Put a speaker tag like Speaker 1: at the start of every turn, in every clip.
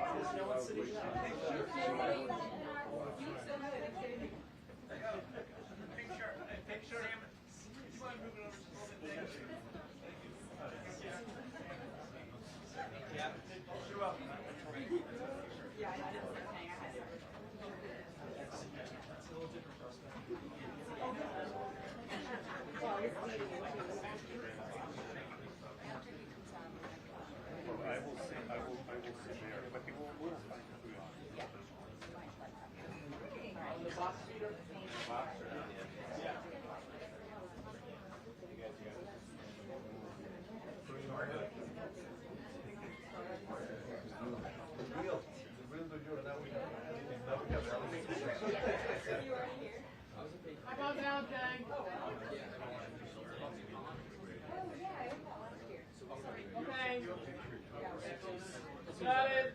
Speaker 1: no one sitting down. Picture. You want to move it over just a little bit? Yeah. You're welcome.
Speaker 2: Yeah, I didn't hang. I had it.
Speaker 1: It's a little different for us now.
Speaker 3: I will sit there, but people will find it.
Speaker 1: On the box feeder? Yeah.
Speaker 4: How about now, Jay? Okay. Got it.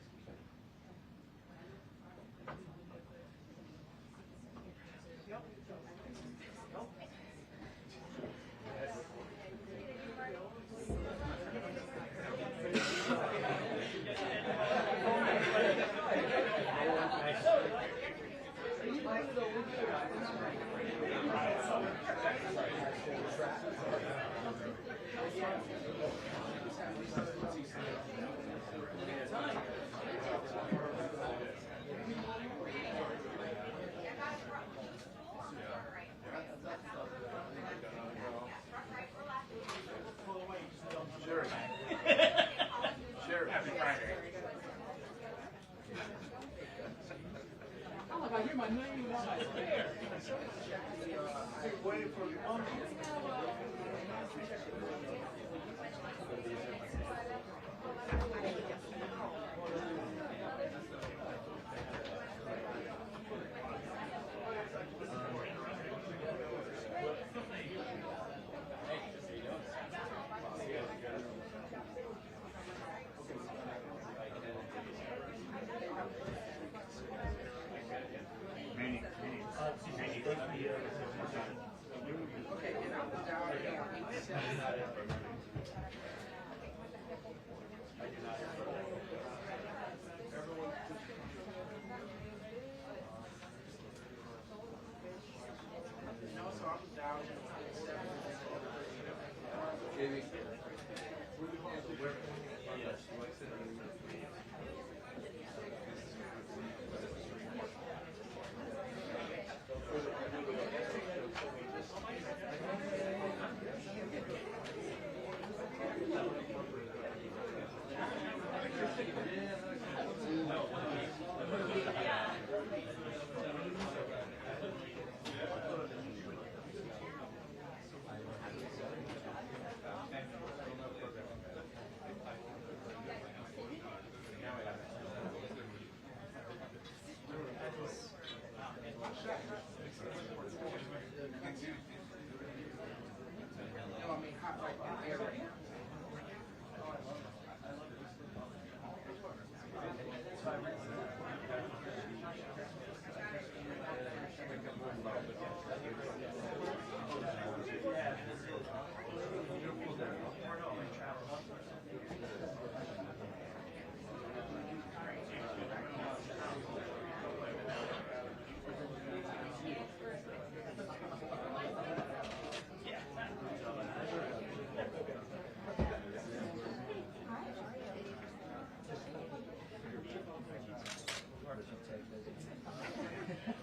Speaker 3: Sure. Happy Friday.
Speaker 4: Oh, I hear my name.
Speaker 3: Waiting for the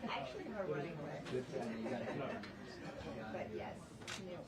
Speaker 2: Actually, we're running away. But yes, new.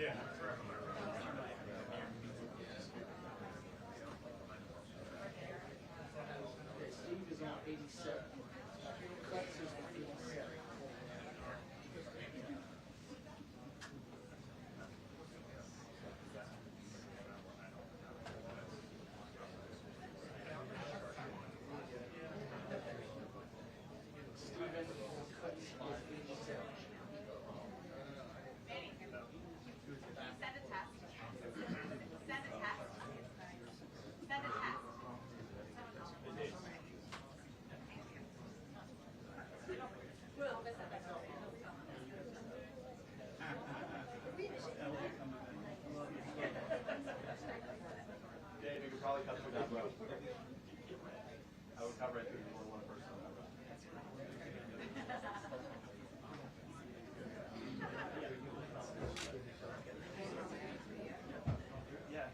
Speaker 5: Steve is on 87. Flex is on 87. Steven Cuts is 87.
Speaker 2: Send a test. Send a test. Send a test.
Speaker 1: Dave, you could probably cut through that row. I would cover it through one person on that row. Yeah.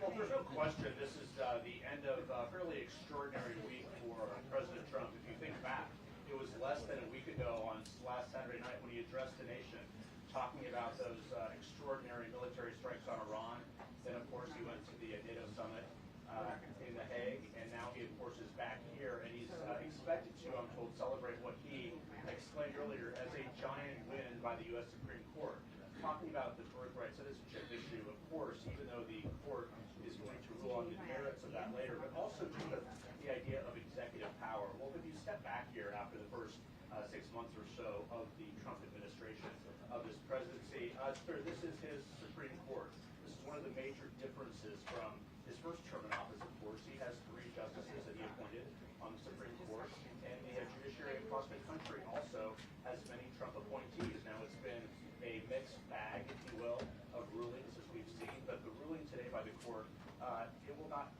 Speaker 1: Well, there's no question this is the end of a fairly extraordinary week for President Trump. If you think back, it was less than a week ago on last Saturday night when he addressed the nation, talking about those extraordinary military strikes on Iran. Then, of course, he went to the NATO summit in The Hague, and now he, of course, is back here, and he's expected to, I'm told, celebrate what he explained earlier as a giant win by the U.S. Supreme Court. Talking about the birthright citizenship issue, of course, even though the court is going to rule on the merits of that later, but also just the idea of executive power. Well, if you step back here after the first 6 months or so of the Trump administration, of this presidency, it's clear this is his Supreme Court. This is one of the major differences from his first term in office, of course. He has 3 justices that he appointed on the Supreme Court, and the judiciary across the country also has many Trump appointees. Now, it's been a mixed bag, if you will, of rulings, as we've seen, but the ruling today by the court, it will not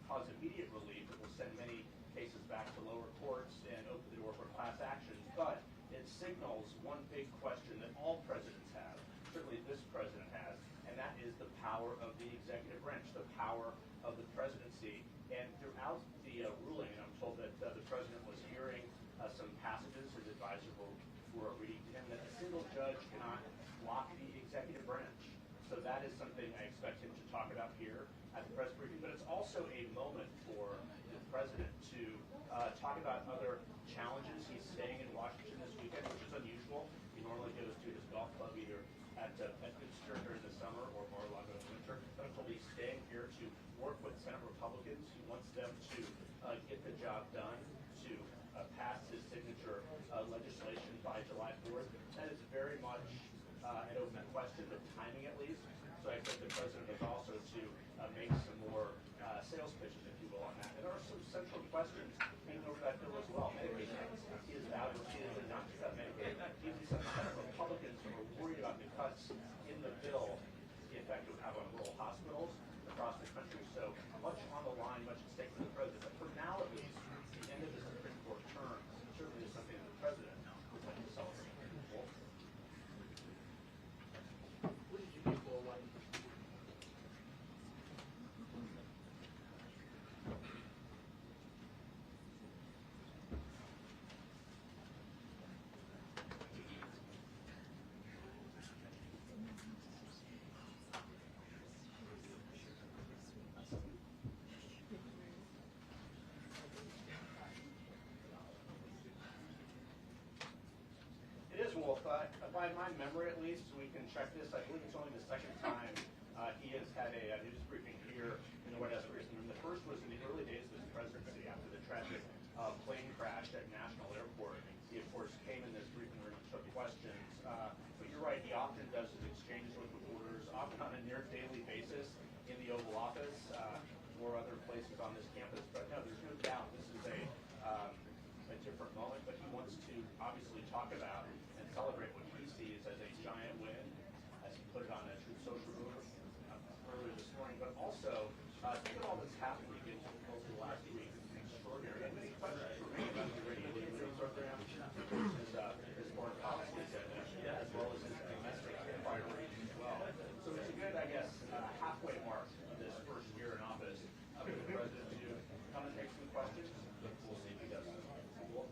Speaker 1: cause immediate relief. It will send many cases back to lower courts and open the door for class actions, but it signals one big question that all presidents have, certainly this president has, and that is the power of the executive branch, the power of the presidency. And throughout the ruling, and I'm told that the president was hearing some passages his advisors were reading to him, that a single judge cannot block the executive branch. So that is something I expect him to talk about here at the press briefing, but it's also a moment for the president to talk about other challenges. He's staying in Washington this weekend, which is unusual. He normally goes to his golf club either at Bedford during the summer or Mar-a-Lago in the winter, but I'm told he's staying here to work with Senate Republicans. He wants them to get the job done, to pass his signature legislation by July 4th. That is very much an open question, the timing at least. So I expect the president is also to make some more sales pitches, if you will, on that. And there are some central questions hanging over that bill as well. Medicaid is out, is not just about Medicaid. Even some Senate Republicans are worried about the cuts in the bill, the effect it would have on rural hospitals across the country. So much on the line, much at stake for the president. But for now, at least, the end of the Supreme Court term certainly is something that the president would like to celebrate. Wolf?
Speaker 5: What did you do for one?
Speaker 1: It is, Wolf. By my memory, at least, we can check this. I believe it's only the second time he has had a news briefing here in the White House briefing room. The first was in the early days of his presidency after the tragic plane crash at National Airport. He, of course, came in this briefing room and took questions. But you're right, he often does his exchanges with reporters, often on a near daily basis in the Oval Office or other places on this campus. But no, there's no doubt this is a different moment, but he wants to obviously talk about and celebrate what he sees as a giant win, as he put it on a Truth Social earlier this morning, but also think of all that's happened over the last week. It's extraordinary. And many questions remain about the radio program, his foreign policy agenda, as well as his domestic priorities as well. So it's a good, I guess, halfway mark of this first year in office for the president to come and take some questions. We'll see if he does. Cool.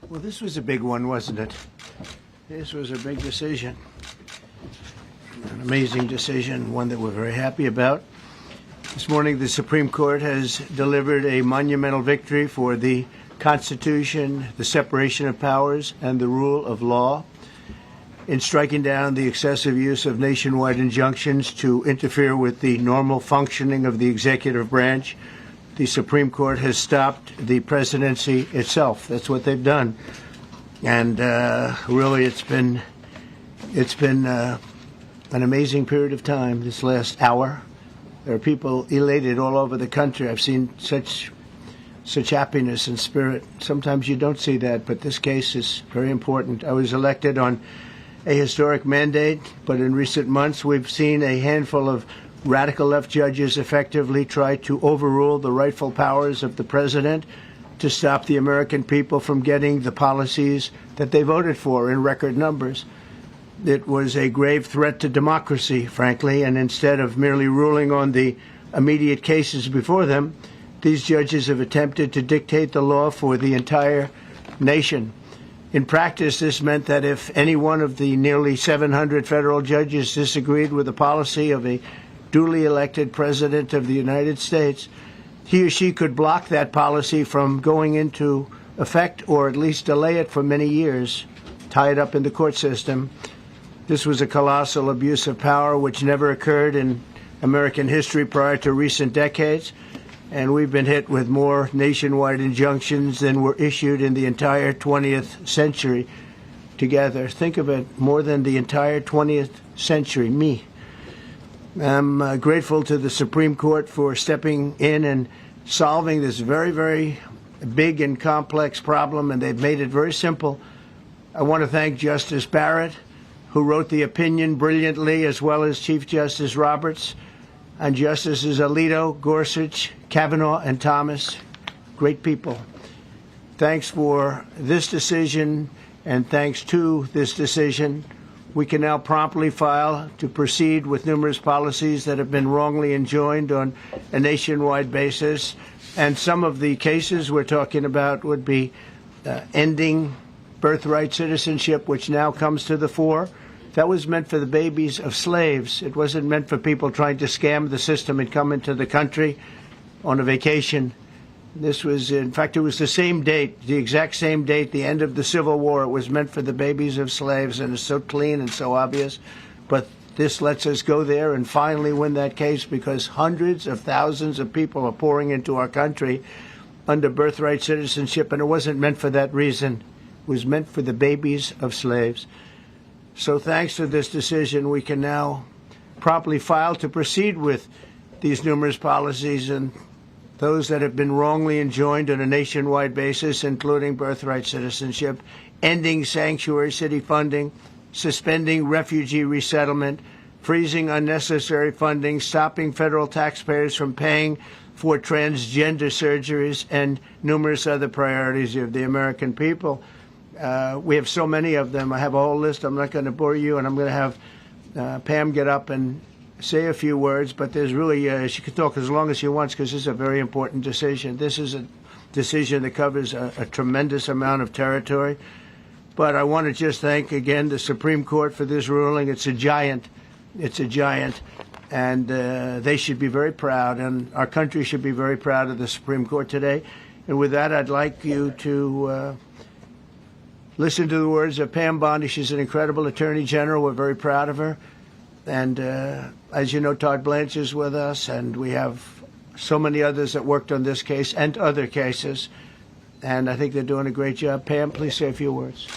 Speaker 6: Well, this was a big one, wasn't it? This was a big decision. An amazing decision, one that we're very happy about. This morning, the Supreme Court has delivered a monumental victory for the Constitution, the separation of powers, and the rule of law in striking down the excessive use of nationwide injunctions to interfere with the normal functioning of the executive branch. The Supreme Court has stopped the presidency itself. That's what they've done. And really, it's been an amazing period of time, this last hour. There are people elated all over the country. I've seen such happiness and spirit. Sometimes you don't see that, but this case is very important. I was elected on a historic mandate, but in recent months we've seen a handful of radical left judges effectively try to overrule the rightful powers of the president to stop the American people from getting the policies that they voted for in record numbers. It was a grave threat to democracy, frankly, and instead of merely ruling on the immediate cases before them, these judges have attempted to dictate the law for the entire nation. In practice, this meant that if any one of the nearly 700 federal judges disagreed with the policy of a duly elected president of the United States, he or she could block that policy from going into effect or at least delay it for many years, tie it up in the court system. This was a colossal abuse of power which never occurred in American history prior to recent decades, and we've been hit with more nationwide injunctions than were issued in the entire 20th century together. Think of it, more than the entire 20th century, me. I'm grateful to the Supreme Court for stepping in and solving this very, very big and complex problem, and they've made it very simple. I want to thank Justice Barrett, who wrote the opinion brilliantly, as well as Chief Justice Roberts, and Justices Alito, Gorsuch, Kavanaugh, and Thomas. Great people. Thanks for this decision, and thanks to this decision, we can now promptly file to proceed with numerous policies that have been wrongly enjoined on a nationwide basis. And some of the cases we're talking about would be ending birthright citizenship, which now comes to the fore. That was meant for the babies of slaves. It wasn't meant for people trying to scam the system and come into the country on a vacation. This was, in fact, it was the same date, the exact same date, the end of the Civil War. It was meant for the babies of slaves, and it's so clean and so obvious. But this lets us go there and finally win that case, because hundreds of thousands of people are pouring into our country under birthright citizenship, and it wasn't meant for that reason. It was meant for the babies of slaves. So thanks to this decision, we can now promptly file to proceed with these numerous policies, and those that have been wrongly enjoined on a nationwide basis, including birthright citizenship, ending sanctuary city funding, suspending refugee resettlement, freezing unnecessary funding, stopping federal taxpayers from paying for transgender surgeries, and numerous other priorities of the American people. We have so many of them. I have a whole list. I'm not going to bore you, and I'm going to have Pam get up and say a few words, but there's really, she can talk as long as she wants, because this is a very important decision. This is a decision that covers a tremendous amount of territory. But I want to just thank again the Supreme Court for this ruling. It's a giant. It's a giant. And they should be very proud, and our country should be very proud of the Supreme Court today. And with that, I'd like you to listen to the words of Pam Bondi. She's an incredible Attorney General. We're very proud of her. And as you know, Todd Blanche is with us, and we have so many others that worked on this case and other cases. And I think they're doing a great job. Pam, please say a few words.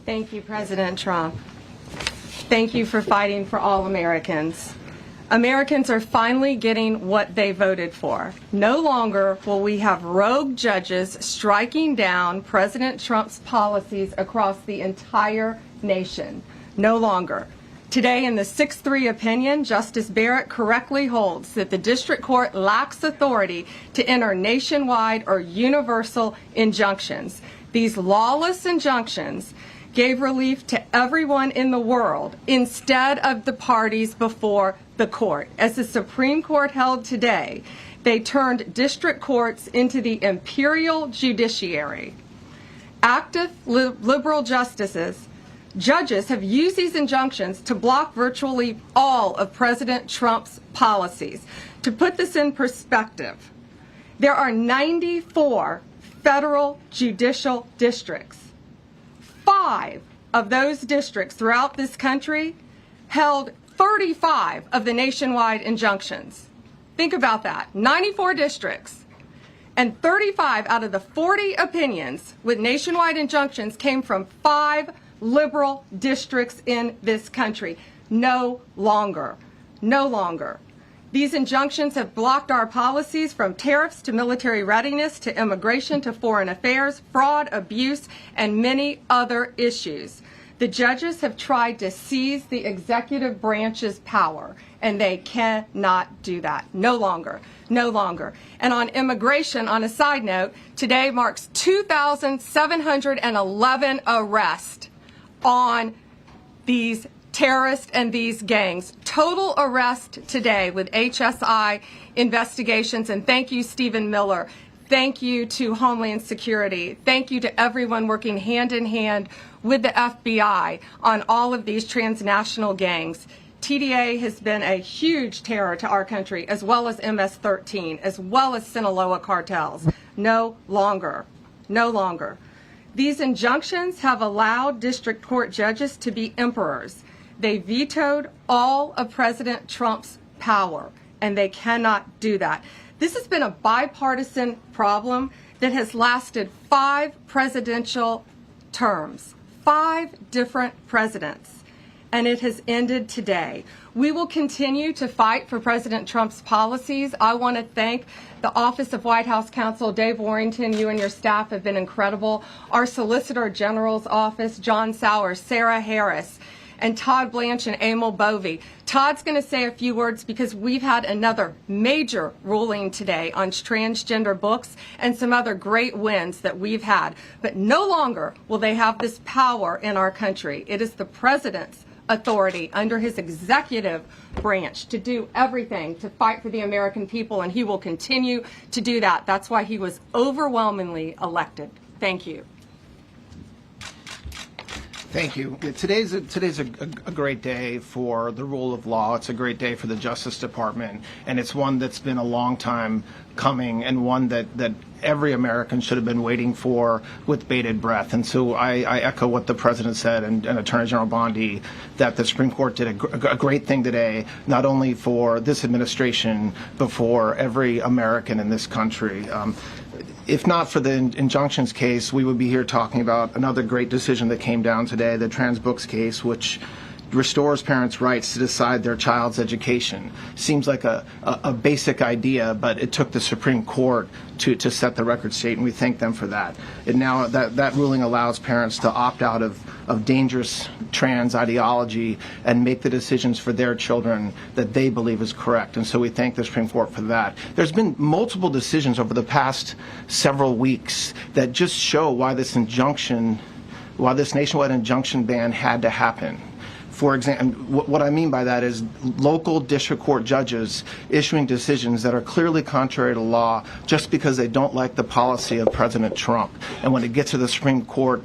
Speaker 7: Thank you, President Trump. Thank you for fighting for all Americans. Americans are finally getting what they voted for. No longer will we have rogue judges striking down President Trump's policies across the entire nation. No longer. Today, in the 6-3 opinion, Justice Barrett correctly holds that the district court lacks authority to enter nationwide or universal injunctions. These lawless injunctions gave relief to everyone in the world instead of the parties before the court. As the Supreme Court held today, they turned district courts into the imperial judiciary. Active liberal judges have used these injunctions to block virtually all of President Trump's policies. To put this in perspective, there are 94 federal judicial districts. 5 of those districts throughout this country held 35 of the nationwide injunctions. Think about that. 94 districts, and 35 out of the 40 opinions with nationwide injunctions came from 5 liberal districts in this country. No longer. No longer. These injunctions have blocked our policies, from tariffs to military readiness to immigration to foreign affairs, fraud, abuse, and many other issues. The judges have tried to seize the executive branch's power, and they cannot do that. No longer. No longer. And on immigration, on a side note, today marks 2,711 arrests on these terrorists and these gangs. Total arrest today with HSI investigations. And thank you, Stephen Miller. Thank you to Homeland Security. Thank you to everyone working hand in hand with the FBI on all of these transnational gangs. TDA has been a huge terror to our country, as well as MS-13, as well as Sinaloa cartels. No longer. No longer. These injunctions have allowed district court judges to be emperors. They vetoed all of President Trump's power, and they cannot do that. This has been a bipartisan problem that has lasted 5 presidential terms, 5 different presidents. and it has ended today. We will continue to fight for President Trump's policies. I want to thank the Office of White House Counsel, Dave Warrington. You and your staff have been incredible. Our Solicitor General's office, John Sowers, Sarah Harris, and Todd Blanche and Emil Bovey. Todd's going to say a few words because we've had another major ruling today on transgender books and some other great wins that we've had. But no longer will they have this power in our country. It is the president's authority under his executive branch to do everything to fight for the American people, and he will continue to do that. That's why he was overwhelmingly elected. Thank you.
Speaker 8: Thank you. Today's a great day for the rule of law. It's a great day for the Justice Department, and it's one that's been a long time coming, and one that every American should have been waiting for with bated breath. And so I echo what the President said and Attorney General Bondi, that the Supreme Court did a great thing today, not only for this administration, but for every American in this country. If not for the injunctions case, we would be here talking about another great decision that came down today, the trans books case, which restores parents' rights to decide their child's education. Seems like a basic idea, but it took the Supreme Court to set the record straight, and we thank them for that. And now that ruling allows parents to opt out of dangerous trans ideology and make the decisions for their children that they believe is correct. And so we thank the Supreme Court for that. There's been multiple decisions over the past several weeks that just show why this nationwide injunction ban had to happen. For example, what I mean by that is local district court judges issuing decisions that are clearly contrary to law just because they don't like the policy of President Trump. And when it gets to the Supreme Court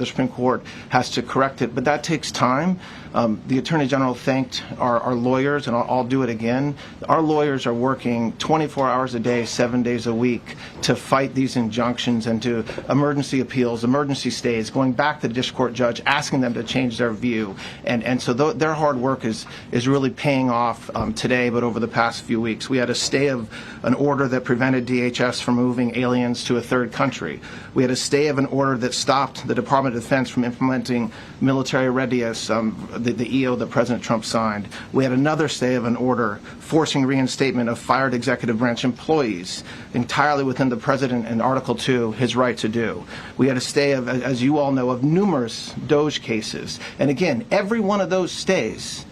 Speaker 8: has to correct it. But that takes time. The Attorney General thanked our lawyers, and I'll do it again. Our lawyers are working 24 hours a day, 7 days a week to fight these injunctions and to emergency appeals, emergency stays, going back to the district court judge, asking them to change their view. And so their hard work is really paying off today, but over the past few weeks. We had a stay of an order that prevented DHS from moving aliens to a third country. We had a stay of an order that stopped the Department of Defense from implementing military readiness, the EO that President Trump signed. We had another stay of an order forcing reinstatement of fired executive branch employees, entirely within the President in Article 2, his right to do. We had a stay of, as you all know, of numerous DOJ cases. And again, every one of those stays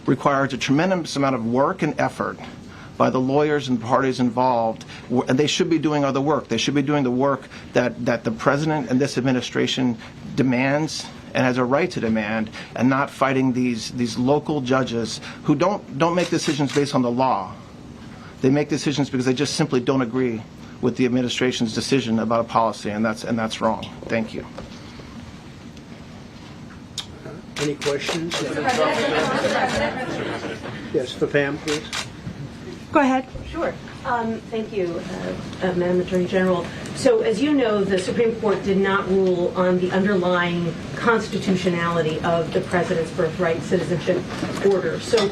Speaker 8: requires a tremendous amount of work and effort by the lawyers and parties involved, and they should be doing other work. They should be doing the work that the President and this administration demands and has a right to demand, and not fighting these local judges who don't make decisions based on the law. They make decisions because they just simply don't agree with the administration's decision about a policy, and that's wrong. Thank you.
Speaker 6: Any questions? Yes, for Pam, please.
Speaker 7: Go ahead.
Speaker 9: Sure. Thank you, Madam Attorney General. So, as you know, the Supreme Court did not rule on the underlying constitutionality of the President's birthright citizenship order. So,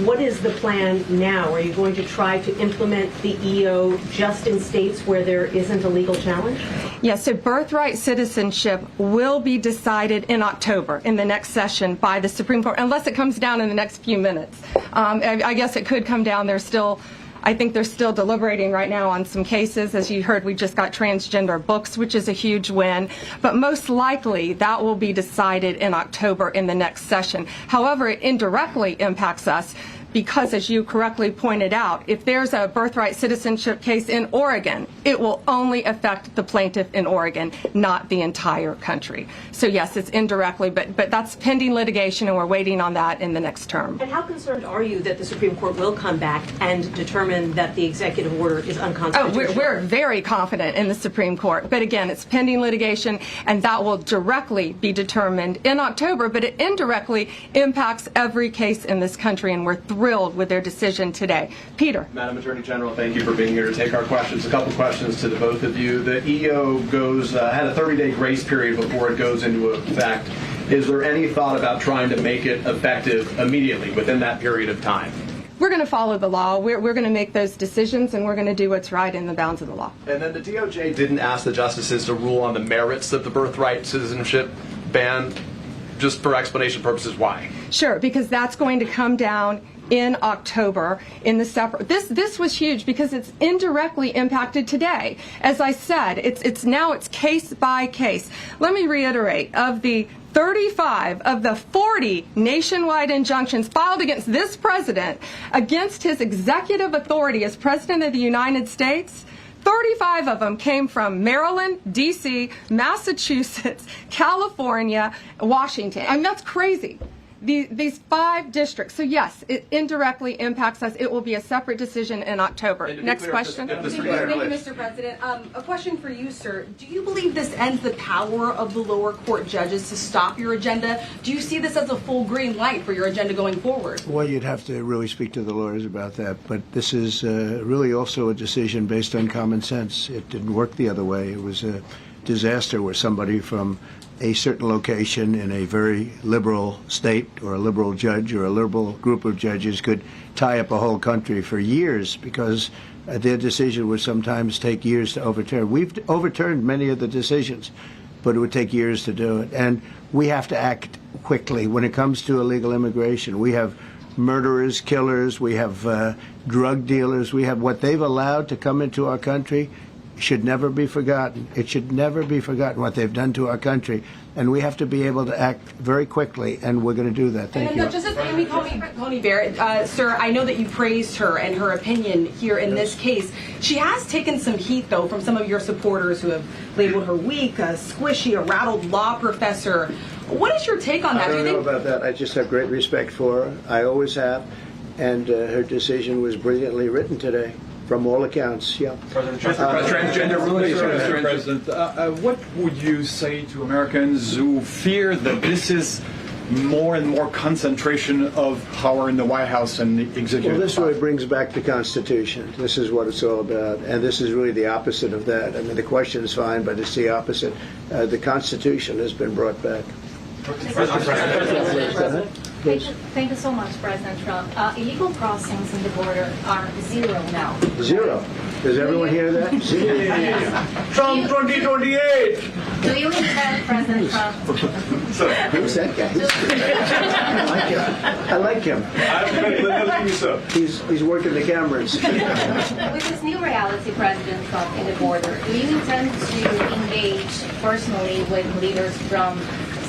Speaker 9: what is the plan now? Are you going to try to implement the EO just in states where there isn't a legal challenge?
Speaker 7: Yes, so birthright citizenship will be decided in October in the next session by the Supreme Court, unless it comes down in the next few minutes. I guess it could come down. I think they're still deliberating right now on some cases. As you heard, we just got transgender books, which is a huge win. But most likely, that will be decided in October in the next session. However, it indirectly impacts us because, as you correctly pointed out, if there's a birthright citizenship case in Oregon, it will only affect the plaintiff in Oregon, not the entire country. So yes, it's indirectly, but that's pending litigation, and we're waiting on that in the next term.
Speaker 9: And how concerned are you that the Supreme Court will come back and determine that the executive order is unconstitutional?
Speaker 7: Oh, we're very confident in the Supreme Court. But again, it's pending litigation, and that will directly be determined in October, but it indirectly impacts every case in this country, and we're thrilled with their decision today. Peter.
Speaker 10: Madam Attorney General, thank you for being here to take our questions. A couple questions to the both of you. The EO had a 30-day grace period before it goes into effect. Is there any thought about trying to make it effective immediately within that period of time?
Speaker 7: We're going to follow the law. We're going to make those decisions, and we're going to do what's right in the bounds of the law.
Speaker 10: And then the DOJ didn't ask the justices to rule on the merits of the birthright citizenship ban. Just for explanation purposes, why?
Speaker 7: Sure, because that's going to come down in October in the separate. This was huge because it's indirectly impacted today. As I said, it's case by case. Let me reiterate, of the 35 of the 40 nationwide injunctions filed against this president, against his executive authority as President of the United States, 35 of them came from Maryland, D.C., Massachusetts, California, Washington. I mean, that's crazy. These 5 districts. So yes, it indirectly impacts us. It will be a separate decision in October. Next question.
Speaker 11: Thank you, Mr. President. A question for you, sir. Do you believe this ends the power of the lower court judges to stop your agenda? Do you see this as a full green light for your agenda going forward?
Speaker 6: Well, you'd have to really speak to the lawyers about that. But this is really also a decision based on common sense. It didn't work the other way. It was a disaster where somebody from a certain location in a very liberal state or a liberal judge or a liberal group of judges could tie up a whole country for years because their decision would sometimes take years to overturn. We've overturned many of the decisions, but it would take years to do it. And we have to act quickly when it comes to illegal immigration. We have murderers, killers, we have drug dealers, we have what they've allowed to come into our country. Should never be forgotten. It should never be forgotten what they've done to our country, and we have to be able to act very quickly, and we're going to do that. Thank you.
Speaker 11: Just as Amy Coney Barrett, sir, I know that you praised her and her opinion here in this case. She has taken some heat, though, from some of your supporters who have labeled her weak, a squishy, a rattled law professor. What is your take on that?
Speaker 6: I don't know about that. I just have great respect for her. I always have, and her decision was brilliantly written today. From all accounts, yeah.
Speaker 12: Transgender rulings, Mr. President. What would you say to Americans who fear that this is more and more concentration of power in the White House and the executive?
Speaker 6: Well, this really brings back the Constitution. This is what it's all about, and this is really the opposite of that. I mean, the question is fine, but it's the opposite. The Constitution has been brought back.
Speaker 13: Thank you so much, President Trump. Illegal crossings in the border are 0 now.
Speaker 6: 0. Does everyone hear that? 0. Trump 2028.
Speaker 13: Do you intend, President Trump?
Speaker 6: Who's that guy? I like him. He's working the cameras.
Speaker 13: With this new reality, President Trump, in the border, do you intend to engage personally with leaders from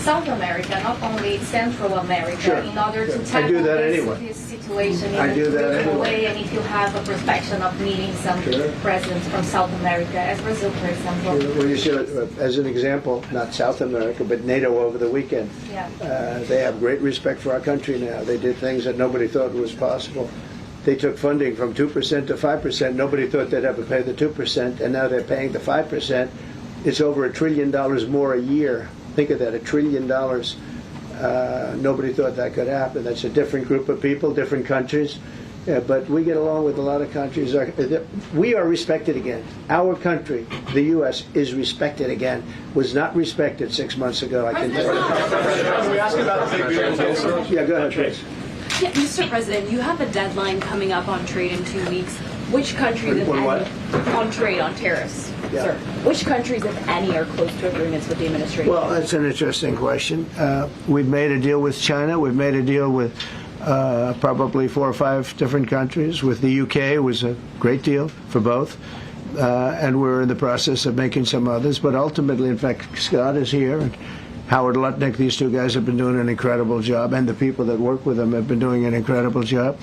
Speaker 13: South America, not only Central America,
Speaker 6: sure.
Speaker 13: in order to
Speaker 6: I do
Speaker 13: tackle
Speaker 6: that
Speaker 13: this,
Speaker 6: anyway.
Speaker 13: this situation in
Speaker 6: I
Speaker 13: a
Speaker 6: do that
Speaker 13: different
Speaker 6: anyway.
Speaker 13: way, and if you have a perspective of meeting some
Speaker 6: Sure.
Speaker 13: presidents from South America, as Brazil, for example.
Speaker 6: Well, you see, as an example, not South America, but NATO over the weekend.
Speaker 13: Yeah.
Speaker 6: They have great respect for our country now. They did things that nobody thought was possible. They took funding from 2% to 5%. Nobody thought they'd ever pay the 2%, and now they're paying the 5%. It's over $1 trillion more a year. Think of that, $1 trillion. Nobody thought that could happen. That's a different group of people, different countries. But we get along with a lot of countries. We are respected again. Our country, the U.S., is respected again. Was not respected 6 months ago. I can tell you.
Speaker 10: Can we ask about the big beautiful?
Speaker 6: Yeah, go ahead, please.
Speaker 11: Yeah, Mr. President, you have a deadline coming up on trade in 2 weeks. Which countries, if
Speaker 6: On what?
Speaker 11: any, on trade, on tariffs,
Speaker 6: Yeah.
Speaker 11: sir? Which countries, if any, are close to agreements with the administration?
Speaker 6: Well, that's an interesting question. We've made a deal with China. We've made a deal with probably 4 or 5 different countries. With the UK, it was a great deal for both. And we're in the process of making some others. But ultimately, in fact, Scott is here. And Howard Lutnick, these 2 guys have been doing an incredible job. And the people that work with them have been doing an incredible job.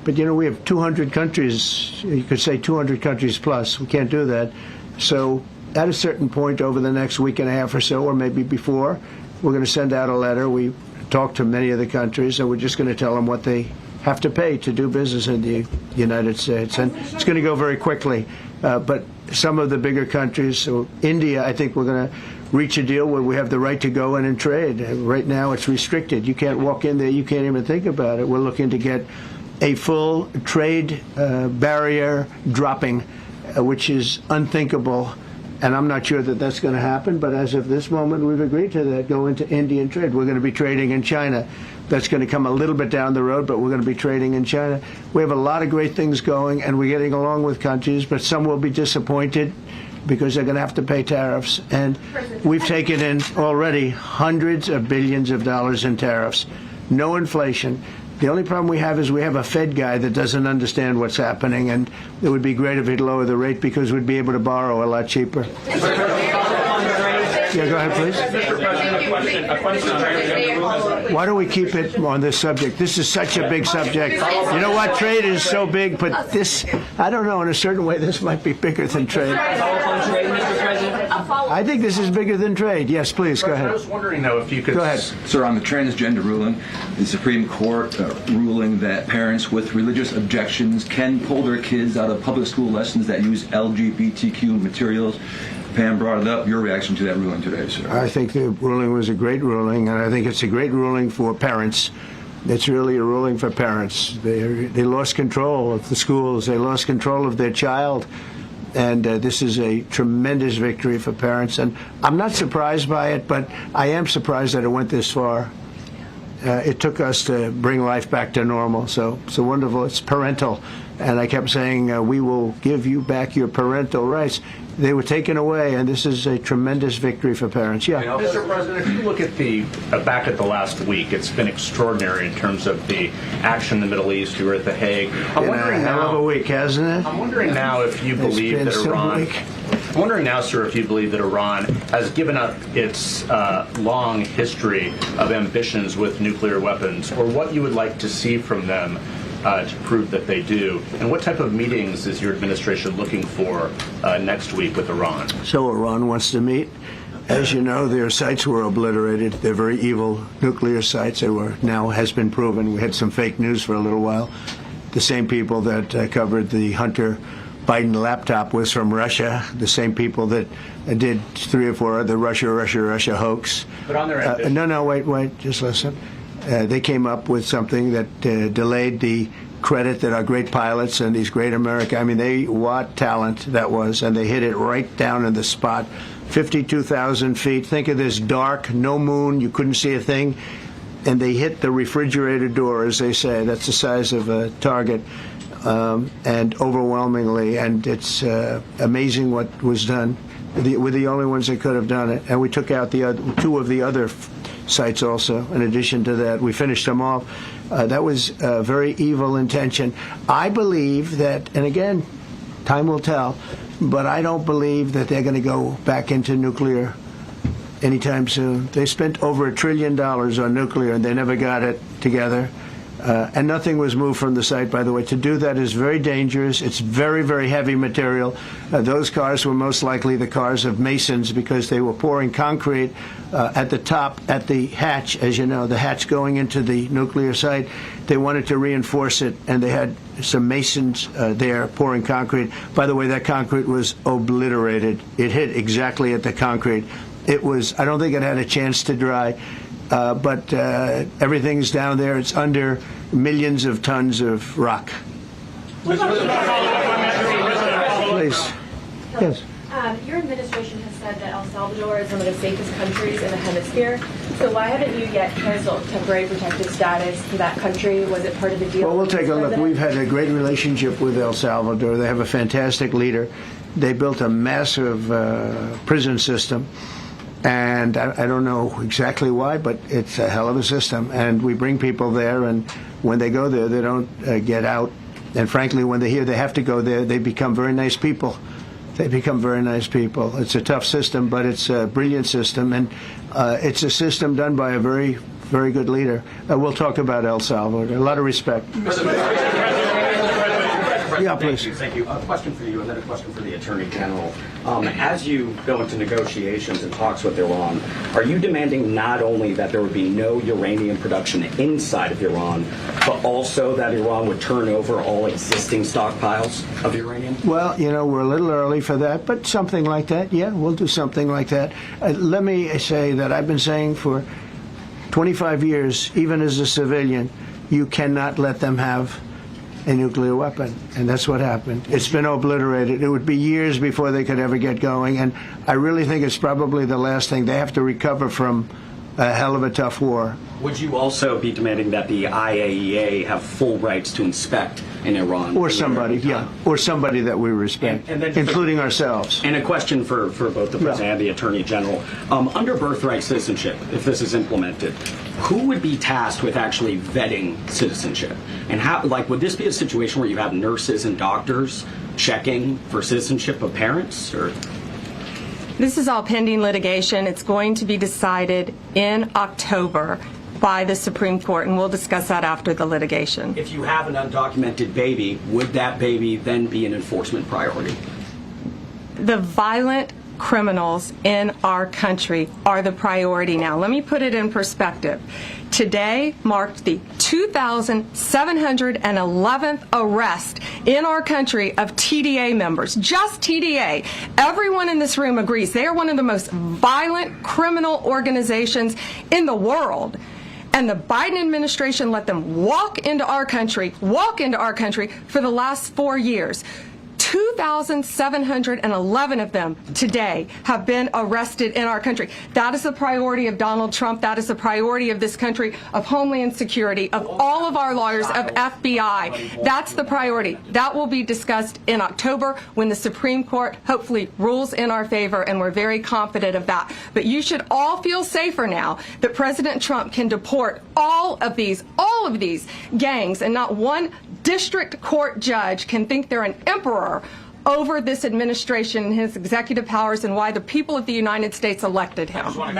Speaker 6: But, you know, we have 200 countries. You could say 200 countries plus. We can't do that. So at a certain point over the next week and a half or so, or maybe before, we're going to send out a letter. We talked to many of the countries, and we're just going to tell them what they have to pay to do business in the United States. And it's going to go very quickly. But some of the bigger countries, so India, I think we're going to reach a deal where we have the right to go in and trade. Right now it's restricted. You can't walk in there. You can't even think about it. We're looking to get a full trade barrier dropping, which is unthinkable. And I'm not sure that that's going to happen, but as of this moment, we've agreed to that, go into Indian trade. We're going to be trading in China. That's going to come a little bit down the road, but we're going to be trading in China. We have a lot of great things going, and we're getting along with countries, but some will be disappointed because they're going to have to pay tariffs. And we've taken in already hundreds of billions of dollars in tariffs. no inflation. The only problem we have is we have a Fed guy that doesn't understand what's happening, and it would be great if he'd lower the rate because we'd be able to borrow a lot cheaper. Yeah, go ahead, please. Why don't we keep it on this subject? This is such a big subject. You know what? Trade is so big, but this, I don't know, in a certain way, this might be bigger than trade. I think this is bigger than trade. Yes, please, go ahead.
Speaker 10: I was wondering, though, if you could...
Speaker 6: Go ahead.
Speaker 14: Sir, on the transgender ruling, the Supreme Court ruling that parents with religious objections can pull their kids out of public school lessons that use LGBTQ materials. Pam brought it up. Your reaction to that ruling today, sir?
Speaker 6: I think the ruling was a great ruling, and I think it's a great ruling for parents. It's really a ruling for parents. They lost control of the schools. They lost control of their child. And this is a tremendous victory for parents. And I'm not surprised by it, but I am surprised that it went this far. It took us to bring life back to normal. So wonderful. It's parental. And I kept saying, we will give you back your parental rights. They were taken away, and this is a tremendous victory for parents. Yeah.
Speaker 1: Mr. President, if you look at the back at the last week, it's been extraordinary in terms of the action in the Middle East. You were at The Hague. I'm wondering
Speaker 6: hell of a week, hasn't it?
Speaker 1: I'm wondering now if you believe that Iran. I'm wondering now, sir, if you believe that Iran has given up its long history of ambitions with nuclear weapons, or what you would like to see from them to prove that they do, and what type of meetings is your administration looking for next week with Iran?
Speaker 6: So Iran wants to meet. As you know, their sites were obliterated. They're very evil nuclear sites. They were now has been proven. We had some fake news for a little while. The same people that covered the Hunter Biden laptop was from Russia. The same people that did 3 or 4 other Russia hoax.
Speaker 1: But on their ambition.
Speaker 6: No, wait, just listen. They came up with something that delayed the credit that our great pilots and these great what talent that was, and they hit it right down in the spot. 52,000 feet. Think of this dark, no moon, you couldn't see a thing, and they hit the refrigerator door, as they say. That's the size of a target, and overwhelmingly, and it's amazing what was done. We're the only ones that could have done it, and we took out the 2 of the other sites also. In addition to that, we finished them off. That was a very evil intention. I believe that, and again, time will tell, but I don't believe that they're going to go back into nuclear anytime soon. They spent over $1 trillion on nuclear, and they never got it together. And nothing was moved from the site, by the way. To do that is very dangerous. It's very, very heavy material. Those cars were most likely the cars of masons because they were pouring concrete at the top, at the hatch, as you know, the hatch going into the nuclear site. They wanted to reinforce it, and they had some masons there pouring concrete. By the way, that concrete was obliterated. It hit exactly at the concrete. It was, I don't think it had a chance to dry. But everything's down there. It's under millions of tons of rock. Please. Yes.
Speaker 15: Your administration has said that El Salvador is one of the safest countries in the hemisphere. So why haven't you yet canceled temporary protected status for that country? Was it part of the deal?
Speaker 6: Well, we'll take a look. We've had a great relationship with El Salvador. They have a fantastic leader. They built a massive prison system. And I don't know exactly why, but it's a hell of a system. And we bring people there, and when they go there, they don't get out. And frankly, when they hear they have to go there, they become very nice people. They become very nice people. It's a tough system, but it's a brilliant system. And it's a system done by a very, very good leader. We'll talk about El Salvador. A lot of respect. Yeah, please.
Speaker 16: Thank you. A question for you and then a question for the Attorney General. As you go into negotiations and talks with Iran, are you demanding not only that there would be no uranium production inside of Iran, but also that Iran would turn over all existing stockpiles of uranium?
Speaker 6: Well, you know, we're a little early for that, but something like that, yeah, we'll do something like that. Let me say that I've been saying for 25 years, even as a civilian, you cannot let them have a nuclear weapon, and that's what happened. It's been obliterated. It would be years before they could ever get going, and I really think it's probably the last thing. They have to recover from a hell of a tough war.
Speaker 16: Would you also be demanding that the IAEA have full rights to inspect in Iran?
Speaker 6: Or somebody, yeah, or somebody that we respect,
Speaker 16: And then
Speaker 6: including ourselves.
Speaker 16: And a question for both the President and the Attorney General. Under birthright citizenship, if this is implemented, who would be tasked with actually vetting citizenship? And how, like, would this be a situation where you have nurses and doctors checking for citizenship of parents? Or
Speaker 7: This is all pending litigation. It's going to be decided in October by the Supreme Court, and we'll discuss that after the litigation.
Speaker 16: if you have an undocumented baby, would that baby then be an enforcement priority?
Speaker 7: The violent criminals in our country are the priority now. Let me put it in perspective. Today marked the 2,711th arrest in our country of TDA members. Just TDA. Everyone in this room agrees they are one of the most violent criminal organizations in the world. And the Biden administration let them walk into our country for the last 4 years. 2,711 of them today have been arrested in our country. That is the priority of Donald Trump. That is the priority of this country, of Homeland Security, of all of our lawyers, of FBI. That's the priority. That will be discussed in October when the Supreme Court hopefully rules in our favor, and we're very confident of that. But you should all feel safer now that President Trump can deport all of these gangs, and not one district court judge can think they're an emperor over this administration and his executive powers, and why the people of the United States elected him.
Speaker 6: I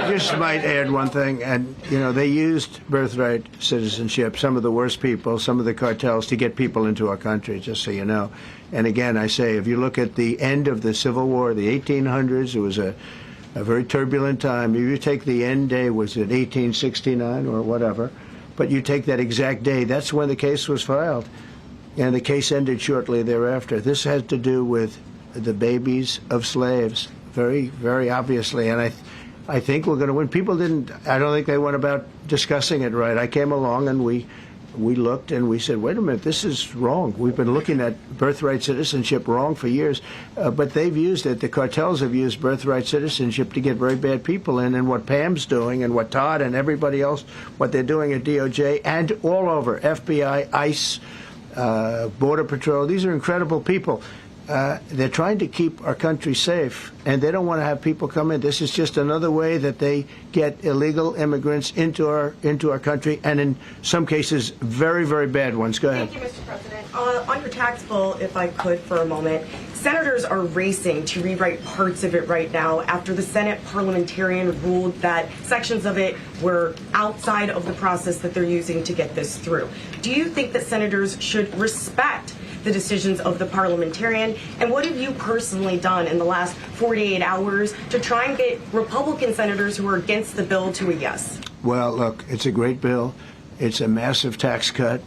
Speaker 6: just might add one thing, and they used birthright citizenship, some of the worst people, some of the cartels, to get people into our country, just so you know. And again, I say, if you look at the end of the Civil War, the 1800s, it was a very turbulent time. If you take the end day, was it 1869 or whatever, but you take that exact day, that's when the case was filed. And the case ended shortly thereafter. This had to do with the babies of slaves, very, very obviously. And I think we're going to win. People I don't think they went about discussing it right. I came along and we looked and we said, wait a minute, this is wrong. We've been looking at birthright citizenship wrong for years. But they've used it. The cartels have used birthright citizenship to get very bad people in. And what Pam's doing and what Todd and everybody else, what they're doing at DOJ and all over, FBI, ICE, Border Patrol, these are incredible people. They're trying to keep our country safe, and they don't want to have people come in. This is just another way that they get illegal immigrants into our country, and in some cases, very, very bad ones. Go ahead.
Speaker 17: Thank you, Mr. President. On your tax bill, if I could for a moment, senators are racing to rewrite parts of it right now after the Senate parliamentarian ruled that sections of it were outside of the process that they're using to get this through. Do you think that senators should respect the decisions of the parliamentarian? And what have you personally done in the last 48 hours to try and get Republican senators who are against the bill to a yes?
Speaker 6: Well, look, it's a great bill. It's a massive tax cut.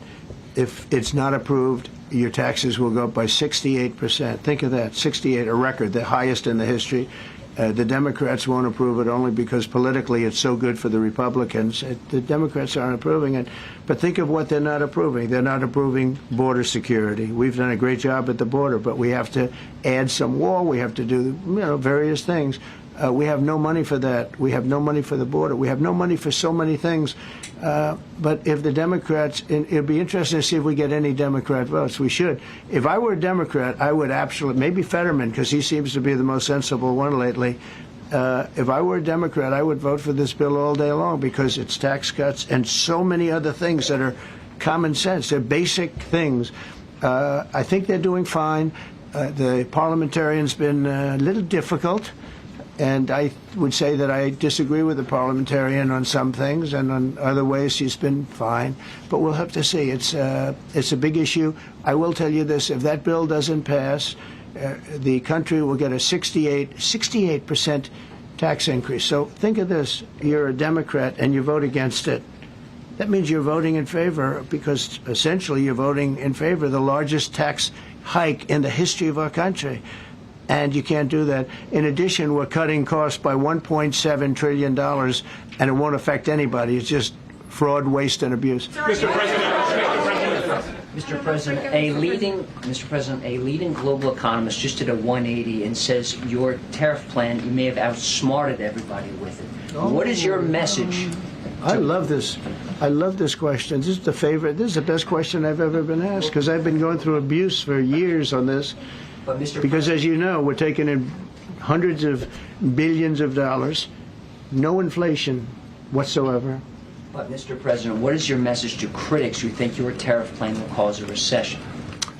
Speaker 6: If it's not approved, your taxes will go up by 68%. Think of that, 68, a record, the highest in the history. The Democrats won't approve it only because politically it's so good for the Republicans. The Democrats aren't approving it. But think of what they're not approving. They're not approving border security. We've done a great job at the border, but we have to add some wall. We have to do various things. We have no money for that. We have no money for the border. We have no money for so many things. But if the Democrats, it'd be interesting to see if we get any Democrat votes. We should. If I were a Democrat, I would absolutely, maybe Fetterman, because he seems to be the most sensible one lately. If I were a Democrat, I would vote for this bill all day long because it's tax cuts and so many other things that are common sense. They're basic things. I think they're doing fine. The parliamentarian's been a little difficult. And I would say that I disagree with the parliamentarian on some things, and on other ways she's been fine. But we'll have to see. It's a big issue. I will tell you this: if that bill doesn't pass, the country will get a 68% tax increase. So think of this: you're a Democrat and you vote against it. That means you're voting in favor, because essentially you're voting in favor of the largest tax hike in the history of our country. And you can't do that. In addition, we're cutting costs by $1.7 trillion, and it won't affect anybody. It's just fraud, waste, and abuse.
Speaker 3: Mr. President,
Speaker 18: Mr. President, a leading global economist just did a 180 and says your tariff plan, you may have outsmarted everybody with it. What is your message?
Speaker 6: I love this. I love this question. This is the favorite. This is the best question I've ever been asked because I've been going through abuse for years on this. Because as you know, we're taking in hundreds of billions of dollars, no inflation whatsoever.
Speaker 18: But, Mr. President, what is your message to critics who think your tariff plan will cause a recession?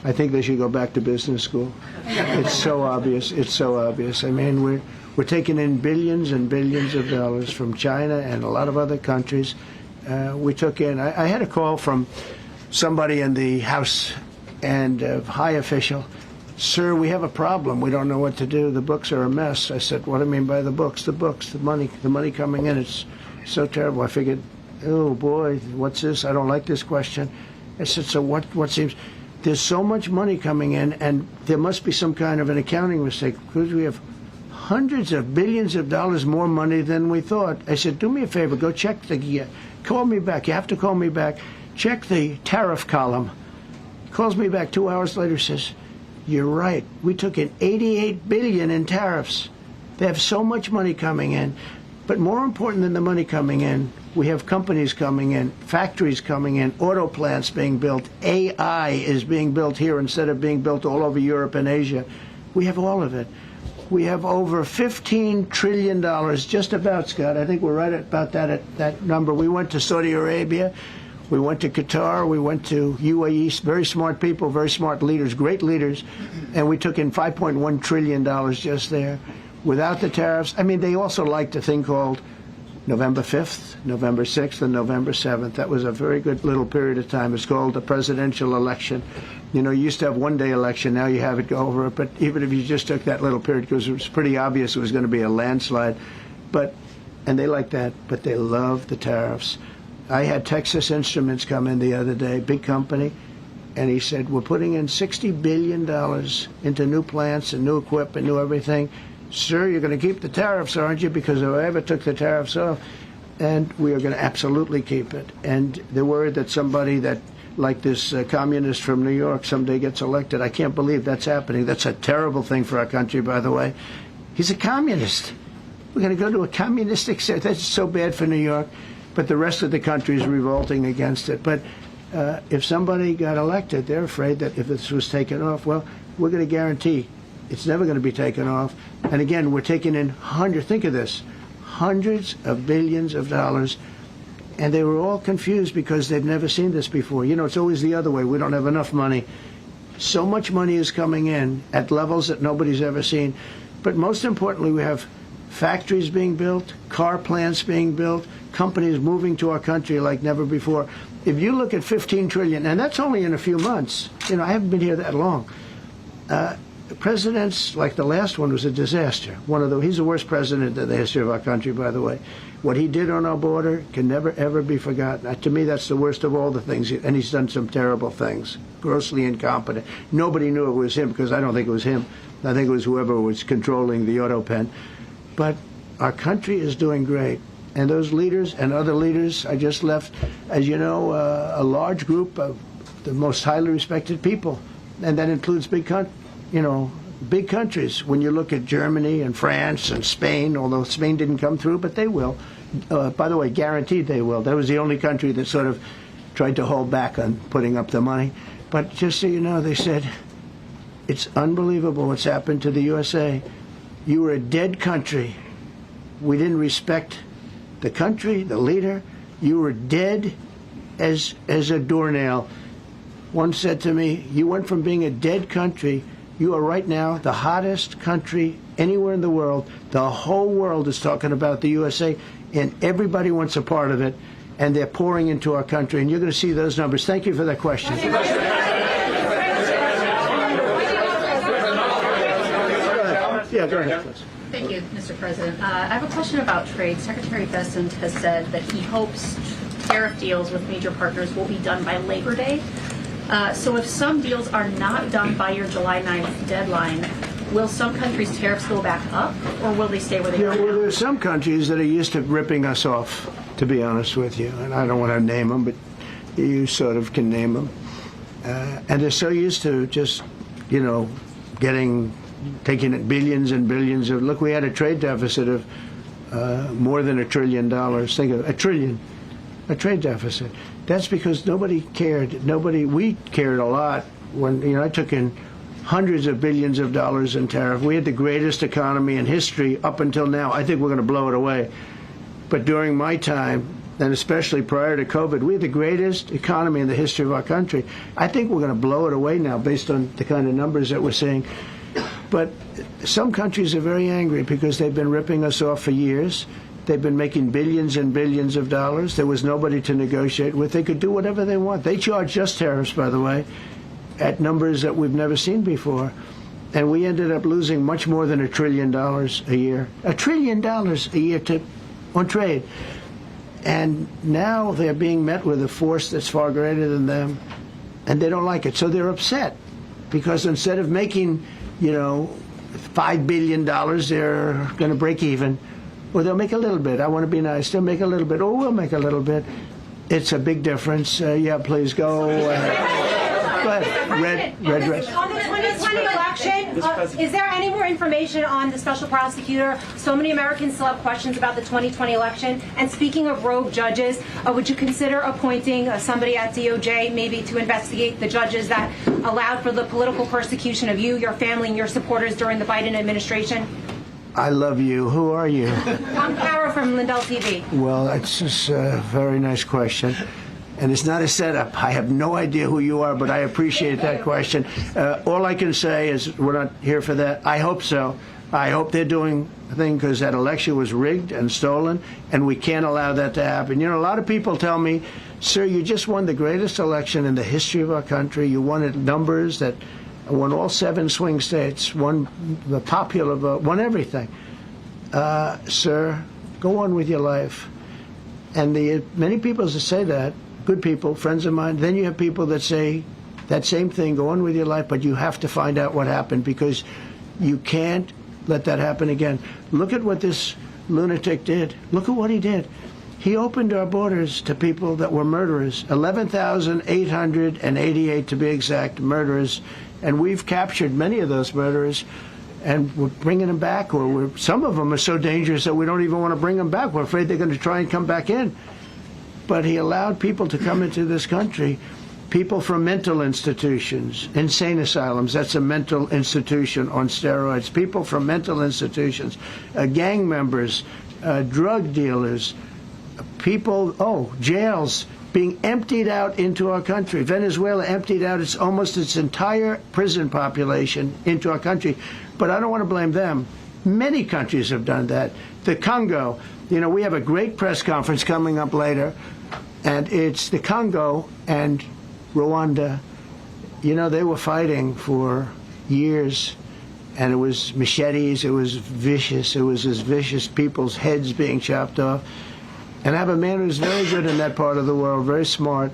Speaker 6: I think they should go back to business school. It's so obvious. It's so obvious. I mean, we're taking in billions and billions of dollars from China and a lot of other countries. We took in, I had a call from somebody in the House and a high official. Sir, we have a problem. We don't know what to do. The books are a mess. I said, what do you mean by the books? The books, the money coming in. It's so terrible. I figured, oh boy, what's this? I don't like this question. I said, so what seems, there's so much money coming in and there must be some kind of an accounting mistake because we have hundreds of billions of dollars more money than we thought. I said, do me a favor, go check call me back. You have to call me back. Check the tariff column. He calls me back 2 hours later, says, you're right. We took in $88 billion in tariffs. They have so much money coming in. But more important than the money coming in, we have companies coming in, factories coming in, auto plants being built. AI is being built here instead of being built all over Europe and Asia. We have all of it. We have over $15 trillion, just about, Scott. I think we're right about that number. We went to Saudi Arabia. We went to Qatar. We went to UAE. Very smart people, very smart leaders, great leaders. And we took in $5.1 trillion just there. Without the tariffs, I mean, they also liked a thing called November 5th, November 6th, and November 7th. That was a very good little period of time. It's called the presidential election. You know, you used to have one-day election. Now you have it go over it. But even if you just took that little period, because it was pretty obvious it was going to be a landslide. And they like that, but they love the tariffs. I had Texas Instruments come in the other day, big company, and he said, we're putting in $60 billion into new plants and new equipment, new everything. Sir, you're going to keep the tariffs, aren't you? Because if I ever took the tariffs off, and we are going to absolutely keep it. And they're worried that somebody that, like this communist from New York, someday gets elected. I can't believe that's happening. That's a terrible thing for our country, by the way. He's a communist. We're going to go to a communistic state. That's so bad for New York. But the rest of the country is revolting against it. But if somebody got elected, they're afraid that if this was taken off, well, we're going to guarantee it's never going to be taken off. And again, we're taking in think of this, hundreds of billions of dollars. And they were all confused because they've never seen this before. You know, it's always the other way. We don't have enough money. So much money is coming in at levels that nobody's ever seen. But most importantly, we have factories being built, car plants being built, companies moving to our country like never before. If you look at $15 trillion, and that's only in a few months. You know, I haven't been here that long. Presidents, like the last one, was a disaster. He's the worst president in the history of our country, by the way. What he did on our border can never, ever be forgotten. To me, that's the worst of all the things. And he's done some terrible things, grossly incompetent. Nobody knew it was him because I don't think it was him. I think it was whoever was controlling the auto pen. But our country is doing great. And those leaders and other leaders, I just left, as you know, a large group of the most highly respected people. And that includes big countries. When you look at Germany and France and Spain, although Spain didn't come through, but they will. By the way, guaranteed they will. That was the only country that sort of tried to hold back on putting up the money. But just so you know, they said, it's unbelievable what's happened to the USA. You were a dead country. We didn't respect the country, the leader. You were dead as a doornail. One said to me, you went from being a dead country. You are right now the hottest country anywhere in the world. The whole world is talking about the USA, and everybody wants a part of it, and they're pouring into our country, and you're going to see those numbers. Thank you for that question. Yeah, go ahead, please.
Speaker 19: Thank you, Mr. President. I have a question about trade. Secretary Bessent has said that he hopes tariff deals with major partners will be done by Labor Day. So if some deals are not done by your July 9th deadline, will some countries' tariffs go back up, or will they stay where they are now?
Speaker 6: Well, there are some countries that are used to ripping us off, to be honest with you. And I don't want to name them, but you sort of can name them. And they're so used to just, taking billions and billions of, look, we had a trade deficit of more than $1 trillion. Think of a trillion, a trade deficit. That's because nobody cared. We cared a lot when, I took in hundreds of billions of dollars in tariff. We had the greatest economy in history up until now. I think we're going to blow it away. But during my time, and especially prior to COVID, we had the greatest economy in the history of our country. I think we're going to blow it away now based on the kind of numbers that we're seeing. But some countries are very angry because they've been ripping us off for years. They've been making billions and billions of dollars. There was nobody to negotiate with. They could do whatever they want. They charge us tariffs, by the way, at numbers that we've never seen before. And we ended up losing much more than $1 trillion a year. $1 trillion a year on trade. And now they're being met with a force that's far greater than them, and they don't like it. So they're upset because instead of making, $5 billion, they're going to break even. Or they'll make a little bit. I want to be nice. They'll make a little bit. Or we'll make a little bit. It's a big difference. Yeah, please go. Go ahead. Red dress.
Speaker 20: On the 2020 election, is there any more information on the special prosecutor? So many Americans still have questions about the 2020 election. And speaking of rogue judges, would you consider appointing somebody at DOJ maybe to investigate the judges that allowed for the political persecution of you, your family, and your supporters during the Biden administration?
Speaker 6: I love you. Who are you?
Speaker 20: I'm Kara from Lindell TV.
Speaker 6: Well, that's just a very nice question. And it's not a setup. I have no idea who you are, but I appreciate that question. All I can say is we're not here for that. I hope so. I hope they're doing a thing because that election was rigged and stolen, and we can't allow that to happen. A lot of people tell me, sir, you just won the greatest election in the history of our country. You won at numbers that won all 7 swing states, won the popular vote, won everything. Sir, go on with your life. And many people that say that, good people, friends of mine, then you have people that say that same thing, go on with your life, but you have to find out what happened because you can't let that happen again. Look at what this lunatic did. Look at what he did. He opened our borders to people that were murderers, 11,888 to be exact, murderers. And we've captured many of those murderers, and we're bringing them back. Or some of them are so dangerous that we don't even want to bring them back. We're afraid they're going to try and come back in. But he allowed people to come into this country, people from mental institutions, insane asylums. That's a mental institution on steroids. People from mental institutions, gang members, drug dealers, people, jails being emptied out into our country. Venezuela emptied out almost its entire prison population into our country. But I don't want to blame them. Many countries have done that. The Congo, we have a great press conference coming up later, and it's the Congo and Rwanda. They were fighting for years, and it was machetes, it was vicious, it was as vicious, people's heads being chopped off. And I have a man who's very good in that part of the world, very smart,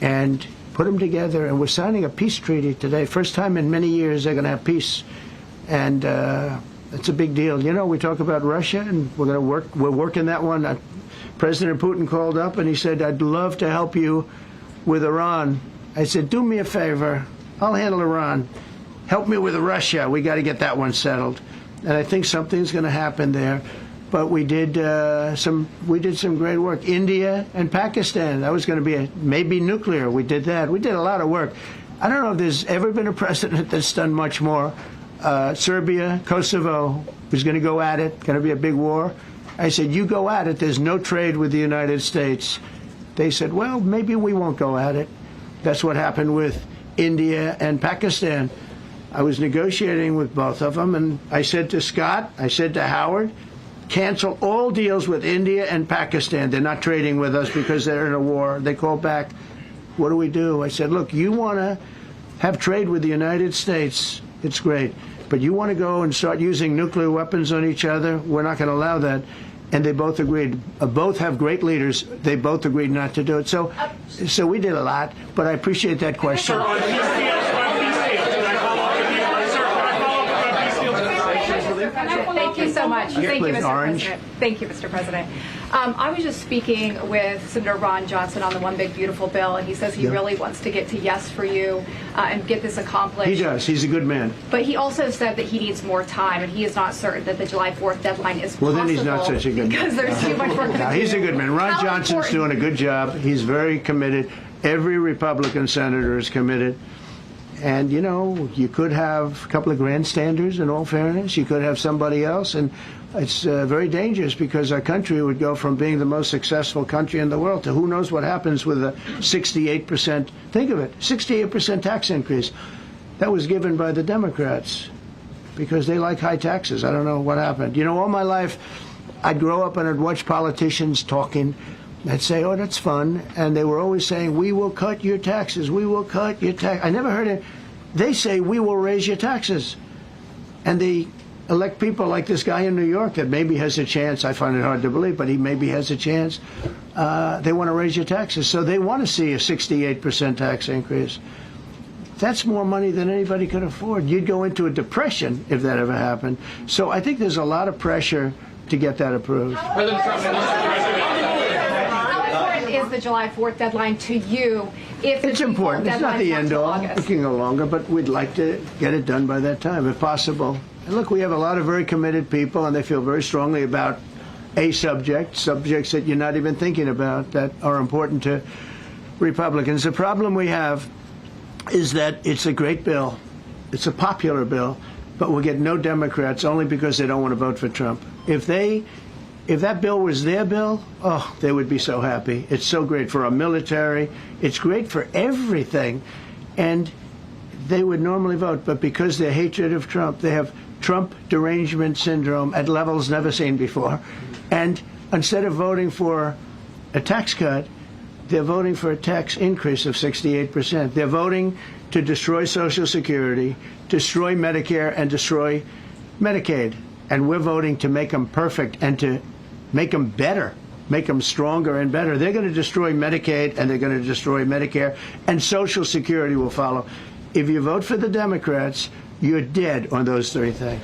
Speaker 6: and put them together. And we're signing a peace treaty today. First time in many years they're going to have peace. And it's a big deal. We talk about Russia, and we're working that one. President Putin called up, and he said, I'd love to help you with Iran. I said, do me a favor. I'll handle Iran. Help me with Russia. We got to get that one settled. And I think something's going to happen there. But we did some great work. India and Pakistan. That was going to be maybe nuclear. We did that. We did a lot of work. I don't know if there's ever been a president that's done much more. Serbia, Kosovo was going to go at it. Going to be a big war. I said, you go at it. There's no trade with the United States. They said, well, maybe we won't go at it. That's what happened with India and Pakistan. I was negotiating with both of them, and I said to Scott, I said to Howard, cancel all deals with India and Pakistan. They're not trading with us because they're in a war. They called back, what do we do? I said, look, you want to have trade with the United States, it's great. But you want to go and start using nuclear weapons on each other? We're not going to allow that. And they both agreed. Both have great leaders. They both agreed not to do it. So we did a lot, but I appreciate that question.
Speaker 3: Sir, on peace deals,
Speaker 21: Thank you so much. Thank you, Mr.
Speaker 6: Orange.
Speaker 21: President. Thank you, Mr. President. I was just speaking with Senator Ron Johnson on the One Big Beautiful Bill, and he says he really wants to get to yes for you and get this accomplished.
Speaker 6: He does. He's a good man.
Speaker 21: But he also said that he needs more time, and he is not certain that the July 4th deadline is possible.
Speaker 6: Well, then he's not such a good man.
Speaker 21: Because there's too much work to do.
Speaker 6: He's a good man. Ron Johnson's doing a good job. He's very committed. Every Republican senator is committed. And, you know, you could have a couple of grandstanders, in all fairness. You could have somebody else. And it's very dangerous because our country would go from being the most successful country in the world to who knows what happens with a 68%, think of it, 68% tax increase. That was given by the Democrats because they like high taxes. I don't know what happened. You know, all my life, I'd grow up and I'd watch politicians talking. I'd say, oh, that's fun. And they were always saying, we will cut your taxes. We will cut your tax. I never heard it. They say, we will raise your taxes. And they elect people like this guy in New York that maybe has a chance. I find it hard to believe, but he maybe has a chance. They want to raise your taxes. So they want to see a 68% tax increase. That's more money than anybody could afford. You'd go into a depression if that ever happened. So I think there's a lot of pressure to get that approved.
Speaker 21: How important is the July 4th deadline to you? If
Speaker 6: it's important. It's not the end all. It can go longer, but we'd like to get it done by that time, if possible. And look, we have a lot of very committed people, and they feel very strongly about a subjects that you're not even thinking about that are important to Republicans. The problem we have is that it's a great bill. It's a popular bill, but we'll get no Democrats only because they don't want to vote for Trump. If that bill was their bill, oh, they would be so happy. It's so great for our military. It's great for everything. And they would normally vote, but because their hatred of Trump, they have Trump derangement syndrome at levels never seen before. And instead of voting for a tax cut, they're voting for a tax increase of 68%. They're voting to destroy Social Security, destroy Medicare, and destroy Medicaid. And we're voting to make them perfect and to make them better, make them stronger and better. They're going to destroy Medicaid, and they're going to destroy Medicare, and Social Security will follow. If you vote for the Democrats, you're dead on those three things.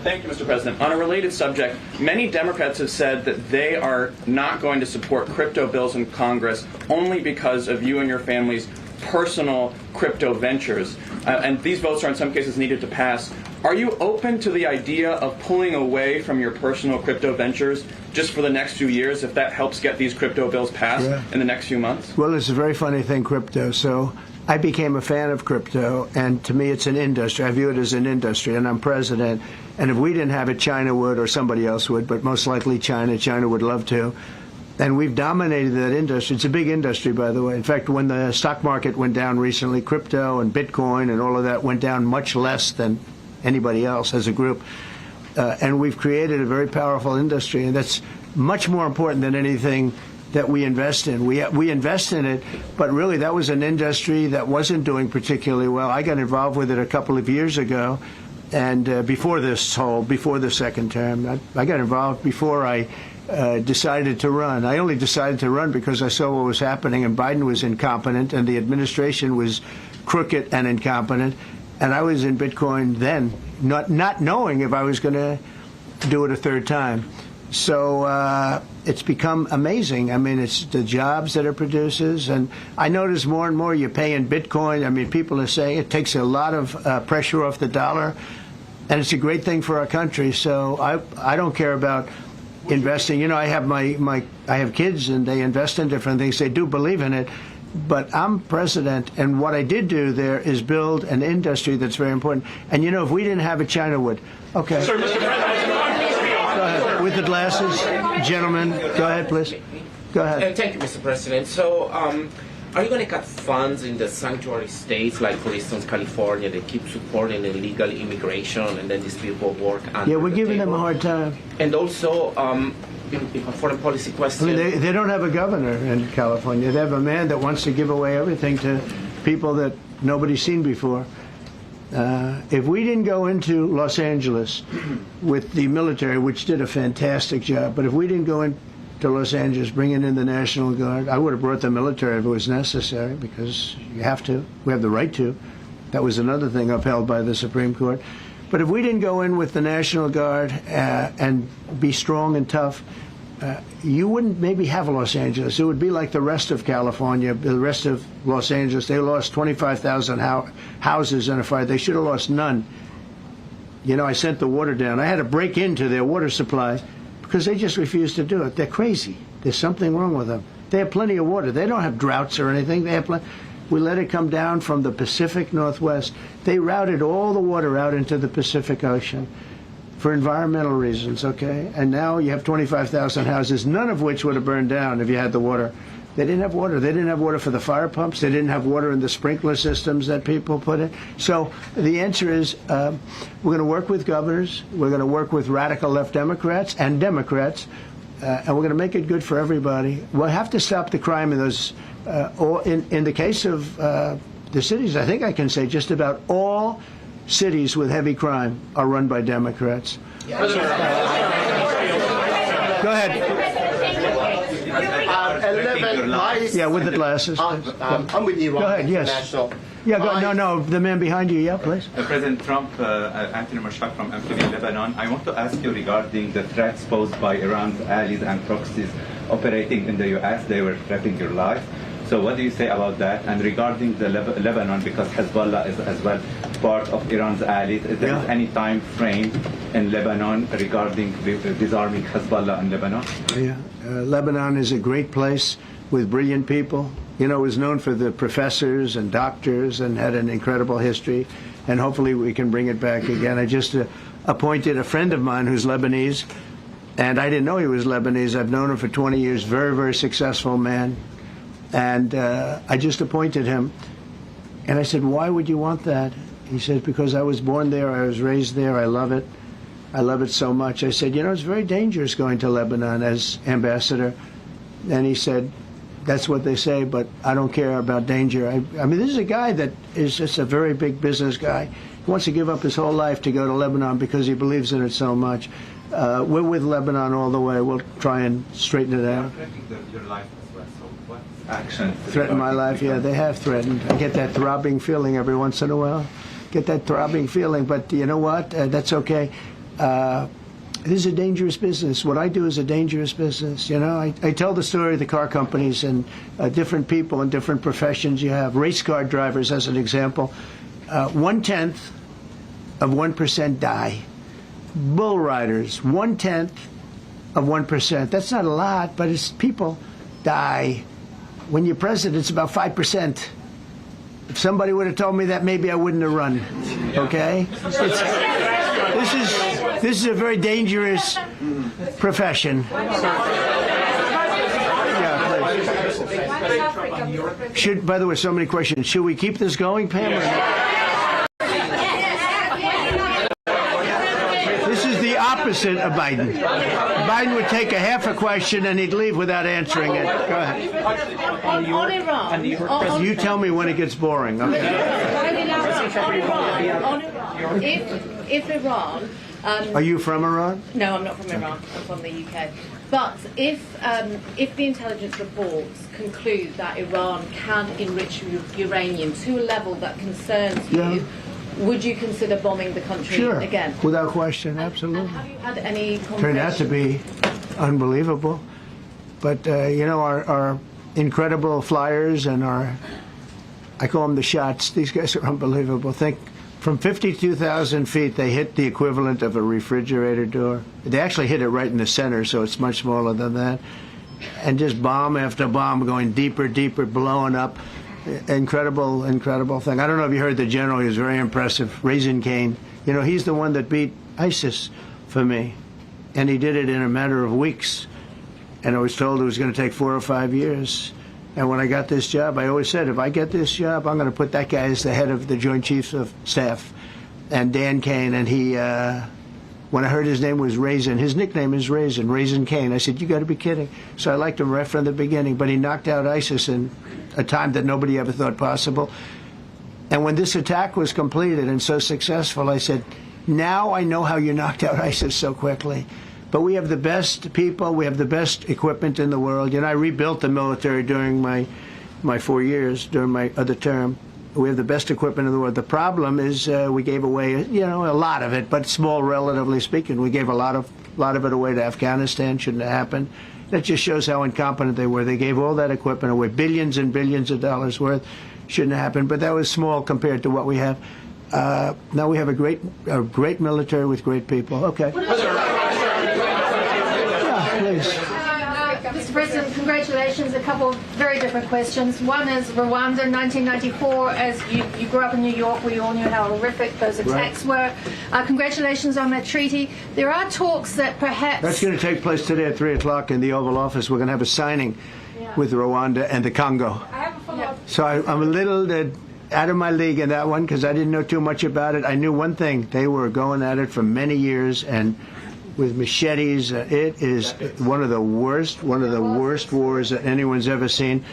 Speaker 22: Thank you, Mr. President. On a related subject, many Democrats have said that they are not going to support crypto bills in Congress only because of you and your family's personal crypto ventures. And these votes are in some cases needed to pass. Are you open to the idea of pulling away from your personal crypto ventures just for the next few years if that helps get these crypto bills passed in the next few months?
Speaker 6: Well, it's a very funny thing, crypto. So I became a fan of crypto, and to me it's an industry. I view it as an industry, and I'm president. And if we didn't have it, China would, or somebody else would, but most likely China. China would love to. And we've dominated that industry. It's a big industry, by the way. In fact, when the stock market went down recently, crypto and Bitcoin and all of that went down much less than anybody else as a group. And we've created a very powerful industry, and that's much more important than anything that we invest in. We invest in it, but really that was an industry that wasn't doing particularly well. I got involved with it a couple of years ago, and before the second term. I got involved before I decided to run. I only decided to run because I saw what was happening, and Biden was incompetent, and the administration was crooked and incompetent. And I was in Bitcoin then, not knowing if I was going to do it a third time. So it's become amazing. I mean, it's the jobs that it produces. And I notice more and more you pay in Bitcoin. I mean, people are saying it takes a lot of pressure off the dollar. And it's a great thing for our country. So I don't care about investing. You know, I have I have kids, and they invest in different things. They do believe in it. But I'm president, and what I did do there is build an industry that's very important. And, you know, if we didn't have it, China would. Okay.
Speaker 22: Sir, Mr. President.
Speaker 6: Go ahead. With the glasses. Gentlemen, go ahead, please. Go ahead.
Speaker 23: Thank you, Mr. President. So, are you going to cut funds in the sanctuary states, like, for instance, California, that keep supporting illegal immigration, and then these people work under
Speaker 6: Yeah, we're giving them a hard time.
Speaker 23: And also, a foreign policy question.
Speaker 6: I mean, they don't have a governor in California. They have a man that wants to give away everything to people that nobody's seen before. If we didn't go into Los Angeles with the military, which did a fantastic job, but if we didn't go into Los Angeles bringing in the National Guard, I would have brought the military if it was necessary, because you have to. We have the right to. That was another thing upheld by the Supreme Court. But if we didn't go in with the National Guard and be strong and tough, you wouldn't maybe have Los Angeles. It would be like the rest of California, the rest of Los Angeles. They lost 25,000 houses in a fire. They should have lost none. You know, I sent the water down. I had to break into their water supply because they just refused to do it. They're crazy. There's something wrong with them. They have plenty of water. They don't have droughts or anything. They have plenty. We let it come down from the Pacific Northwest. They routed all the water out into the Pacific Ocean for environmental reasons, okay? And now you have 25,000 houses, none of which would have burned down if you had the water. They didn't have water. They didn't have water for the fire pumps. They didn't have water in the sprinkler systems that people put in. So the answer is we're going to work with governors. We're going to work with radical left Democrats and Democrats, and we're going to make it good for everybody. We'll have to stop the crime in those. In the case of the cities, I think I can say just about all cities with heavy crime are run by Democrats. Go ahead. Yeah, with the glasses.
Speaker 2: I'm with Iran.
Speaker 6: Go ahead, yes.
Speaker 2: International.
Speaker 6: Yeah, no, the man behind you, yeah, please.
Speaker 4: President Trump, Anthony Mashhad from Amphibian, Lebanon. I want to ask you regarding the threats posed by Iran's allies and proxies operating in the U.S. They were threatening your life. So what do you say about that? And regarding the Lebanon, because Hezbollah is as well part of Iran's allies, is there any time frame in Lebanon regarding disarming Hezbollah in Lebanon?
Speaker 6: Yeah, Lebanon is a great place with brilliant people. You know, it was known for the professors and doctors and had an incredible history. And hopefully we can bring it back again. I just appointed a friend of mine who's Lebanese, and I didn't know he was Lebanese. I've known him for 20 years, very, very successful man. And I just appointed him. And I said, why would you want that? He said, because I was born there, I was raised there, I love it. I love it so much. I said, you know, it's very dangerous going to Lebanon as ambassador. And he said, that's what they say, but I don't care about danger. I mean, this is a guy that is just a very big business guy. He wants to give up his whole life to go to Lebanon because he believes in it so much. We're with Lebanon all the way. We'll try and straighten it out.
Speaker 4: Your life as well. So what action?
Speaker 6: Threaten my life? Yeah, they have threatened. I get that throbbing feeling every once in a while. Get that throbbing feeling, but you know what? That's okay. This is a dangerous business. What I do is a dangerous business. You know, I tell the story of the car companies and different people in different professions you have. Race car drivers, as an example. 1/10 of 1% die. Bull riders, 1/10 of 1%. That's not a lot, but it's people die. When you're president, it's about 5%. If somebody would have told me that, maybe I wouldn't have run. Okay? This is a very dangerous profession. Should, by the way, so many questions. Should we keep this going, Pam? Or this is the opposite of Biden. Biden would take a half a question and he'd leave without answering it. Go ahead.
Speaker 5: On Iran.
Speaker 6: You tell me when it gets boring. Okay.
Speaker 5: If Iran.
Speaker 6: Are you from Iran?
Speaker 5: No, I'm not from Iran. I'm from the UK. But if the intelligence reports conclude that Iran can enrich uranium to a level that concerns you, would you consider bombing the country again?
Speaker 6: Without question, absolutely.
Speaker 5: And have you had any conversations?
Speaker 6: Turned out to be unbelievable. But, you know, our incredible flyers and I call them the shots, these guys are unbelievable. Think, from 52,000 feet, they hit the equivalent of a refrigerator door. They actually hit it right in the center, so it's much smaller than that. And just bomb after bomb going deeper, deeper, blowing up. Incredible, incredible thing. I don't know if you heard the general. He was very impressive. Raisin Cane. You know, he's the one that beat ISIS for me. And he did it in a matter of weeks. And I was told it was going to take 4 or 5 years. And when I got this job, I always said, if I get this job, I'm going to put that guy as the head of the Joint Chiefs of Staff. And Dan Kane, and he, when I heard his name was Raisin, his nickname is Raisin Cane. I said, you got to be kidding. So I liked him right from the beginning. But he knocked out ISIS in a time that nobody ever thought possible. And when this attack was completed and so successful, I said, now I know how you knocked out ISIS so quickly. But we have the best people, we have the best equipment in the world. You know, I rebuilt the military during my 4 years, during my other term. We have the best equipment in the world. The problem is we gave away, a lot of it, but small, relatively speaking. We gave a lot of it away to Afghanistan. Shouldn't have happened. That just shows how incompetent they were. They gave all that equipment away, billions and billions of dollars worth. Shouldn't have happened, but that was small compared to what we have. Now we have a great military with great people. Okay. Yeah, please.
Speaker 21: Mr. President, congratulations. A couple of very different questions. One is Rwanda, 1994. As you grew up in New York, we all knew how horrific those attacks were. Congratulations on that treaty. There are talks that perhaps...
Speaker 6: That's going to take place today at 3 o'clock in the Oval Office. We're going to have a signing with Rwanda and the Congo.
Speaker 21: I have a follow-up.
Speaker 6: So I'm a little out of my league in that one because I didn't know too much about it. I knew one thing. They were going at it for many years and with machetes. It is one of the worst wars that anyone's ever seen.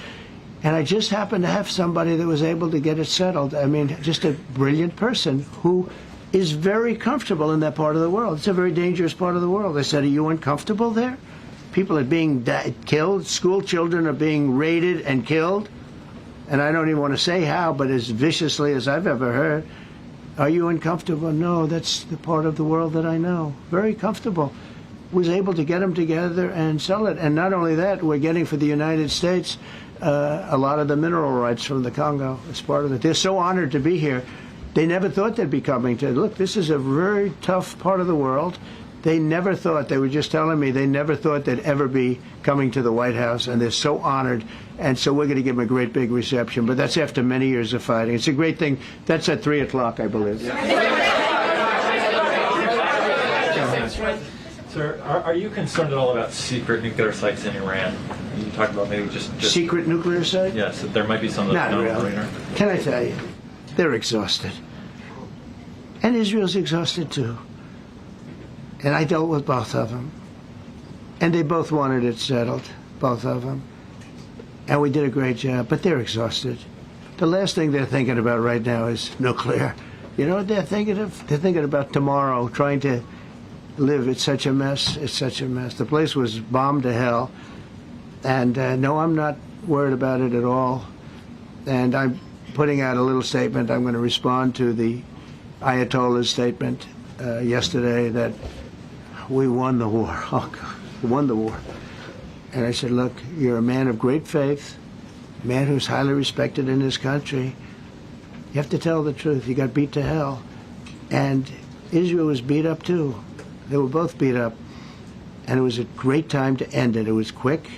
Speaker 6: And I just happened to have somebody that was able to get it settled. I mean, just a brilliant person who is very comfortable in that part of the world. It's a very dangerous part of the world. I said, are you uncomfortable there? People are being killed. School children are being raided and killed. And I don't even want to say how, but as viciously as I've ever heard. Are you uncomfortable? No, that's the part of the world that I know. Very comfortable. Was able to get them together and sell it. And not only that, we're getting for the United States a lot of the mineral rights from the Congo as part of it. They're so honored to be here. They never thought they'd be coming to. Look, this is a very tough part of the world. They never thought, they were just telling me, they never thought they'd ever be coming to the White House, and they're so honored. And so we're going to give them a great big reception. But that's after many years of fighting. It's a great thing. That's at 3 o'clock, I believe.
Speaker 2: Sir, are you concerned at all about secret nuclear sites in Iran? You talked about maybe just
Speaker 6: secret nuclear sites?
Speaker 2: Yes, that there might be some that's
Speaker 6: not really. Can I tell you? They're exhausted. And Israel's exhausted too. And I dealt with both of them. And they both wanted it settled, both of them. And we did a great job, but they're exhausted. The last thing they're thinking about right now is nuclear. You know what they're thinking of? They're thinking about tomorrow, trying to live. It's such a mess. It's such a mess. The place was bombed to hell. And no, I'm not worried about it at all. And I'm putting out a little statement. I'm going to respond to the Ayatollah's statement yesterday that we won the war. Oh, God, we won the war. And I said, look, you're a man of great faith, a man who's highly respected in his country. You have to tell the truth. You got beat to hell. And Israel was beat up too. They were both beat up. And it was a great time to end it. It was quick.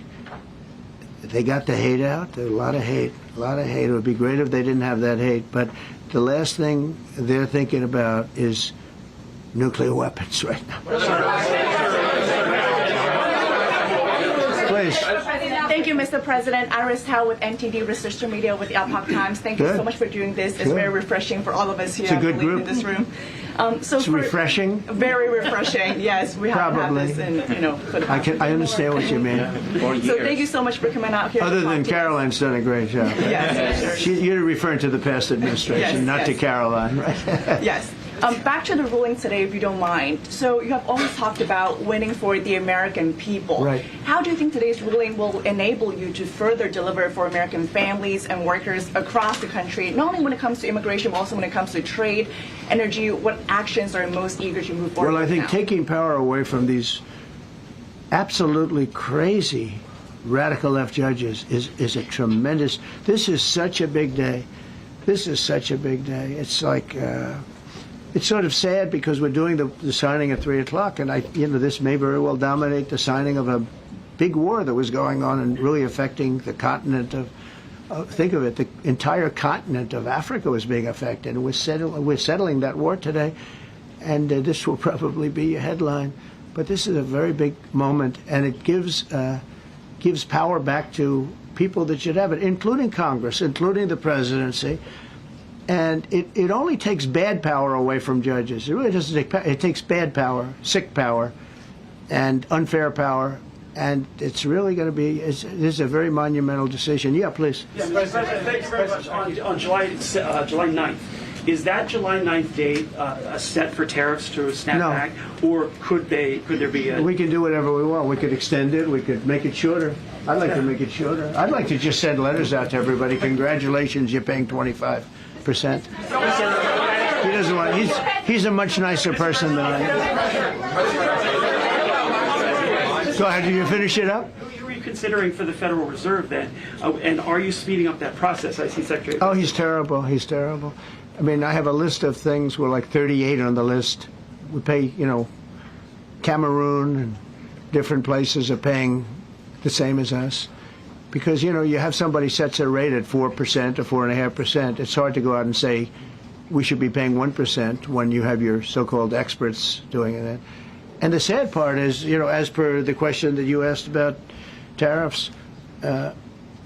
Speaker 6: They got the hate out. There was a lot of hate. A lot of hate. It would be great if they didn't have that hate. But the last thing they're thinking about is nuclear weapons right now. Please.
Speaker 8: Thank you, Mr. President. Iris Howe with NTD Research Media with the Epoch Times. Thank you so much for doing this. It's very refreshing for all of us here
Speaker 6: It's a good group.
Speaker 8: in this room.
Speaker 6: It's refreshing.
Speaker 8: Very refreshing. Yes, we haven't had this in, for the past
Speaker 6: I understand what you mean.
Speaker 8: So thank you so much for coming out here.
Speaker 6: Other than Caroline's done a great job.
Speaker 8: Yes.
Speaker 6: You're referring to the past administration, not to Caroline, right?
Speaker 8: Yes. Back to the ruling today, if you don't mind. So you have always talked about winning for the American people.
Speaker 6: Right.
Speaker 8: How do you think today's ruling will enable you to further deliver for American families and workers across the country, not only when it comes to immigration, but also when it comes to trade, energy? What actions are most eager to move forward
Speaker 6: Well, I think
Speaker 8: now?
Speaker 6: taking power away from these absolutely crazy radical left judges is a tremendous. This is such a big day. This is such a big day. It's like. It's sort of sad because we're doing the signing at 3 o'clock, and this may very well dominate the signing of a big war that was going on and really affecting the continent of. Think of it, the entire continent of Africa was being affected, and we're settling that war today, and this will probably be a headline. But this is a very big moment, and it gives power back to people that should have it, including Congress, including the presidency. And it only takes bad power away from judges. It really doesn't take power. It takes bad power, sick power, and unfair power. And it's really going to be, this is a very monumental decision. Yeah, please.
Speaker 9: Yes, President, thank you very much. On July 9th, is that July 9th date set for tariffs to snap back? Or could there be a...
Speaker 6: We can do whatever we want. We could extend it. We could make it shorter. I'd like to make it shorter. I'd like to just send letters out to everybody. Congratulations, you're paying 25. 5%. He doesn't want. He's a much nicer person than I am. Go ahead. Did you finish it up?
Speaker 9: Were you considering for the Federal Reserve then? And are you speeding up that process? I see Secretary.
Speaker 6: Oh, he's terrible. He's terrible. I mean, I have a list of things. We're like 38 on the list. We pay, Cameroon and different places are paying the same as us. Because, you have somebody sets a rate at 4% or 4.5%. It's hard to go out and say we should be paying 1% when you have your so-called experts doing that. And the sad part is, as per the question that you asked about tariffs,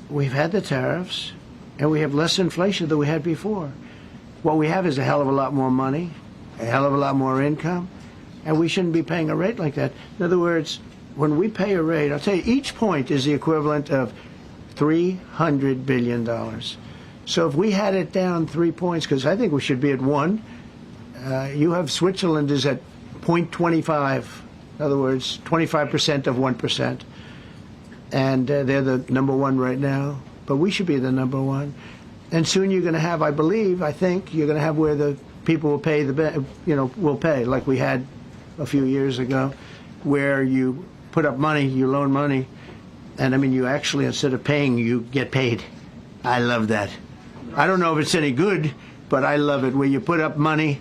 Speaker 6: we've had the tariffs and we have less inflation than we had before. What we have is a hell of a lot more money, a hell of a lot more income, and we shouldn't be paying a rate like that. In other words, when we pay a rate, I'll tell you, each point is the equivalent of $300 billion. So if we had it down 3 points, because I think we should be at 1, you have Switzerland is at 0.25. In other words, 25% of 1%. And they're the number 1 right now. But we should be the number 1. And soon you're going to have, I think, you're going to have where the people will pay will pay, like we had a few years ago, where you put up money, you loan money, and you actually, instead of paying, you get paid. I love that. I don't know if it's any good, but I love it, where you put up money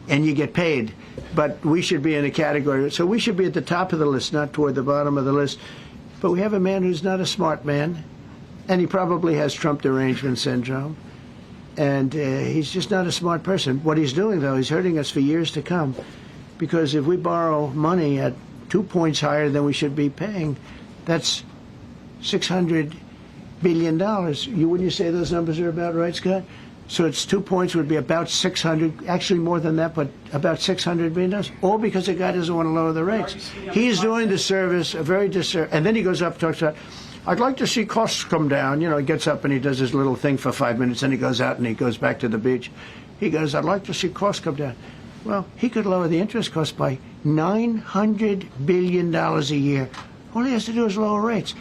Speaker 6: and you get paid. But we should be in a category, so we should be at the top of the list, not toward the bottom of the list. But we have a man who's not a smart man, and he probably has Trump derangement syndrome. And he's just not a smart person. What he's doing, though, he's hurting us for years to come. Because if we borrow money at 2 points higher than we should be paying, that's $600 billion. Wouldn't you say those numbers are about right, Scott? So it's 2 points would be about 600, actually more than that, but about $600 billion. All because the guy doesn't want to lower the rates. He's doing the service, a very disservice. And then he goes up and talks about, I'd like to see costs come down. He gets up and he does his little thing for 5 minutes, and he goes out and he goes back to the beach. He goes, I'd like to see costs come down. Well, he could lower the interest cost by $900 billion a year. All he has to do is lower rates.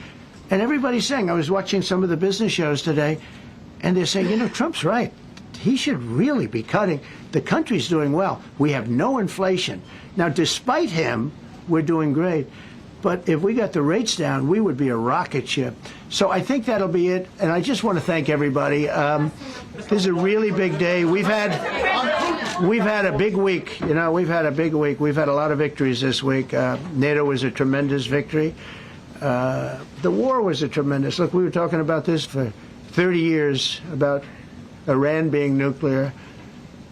Speaker 6: And everybody's saying, I was watching some of the business shows today, and they're saying, Trump's right. He should really be cutting. The country's doing well. We have no inflation. Now, despite him, we're doing great. But if we got the rates down, we would be a rocket ship. So I think that'll be it. And I just want to thank everybody. This is a really big day. We've had a big week. We've had a big week. We've had a lot of victories this week. NATO was a tremendous victory. The war was a tremendous. Look, we were talking about this for 30 years, about Iran being nuclear.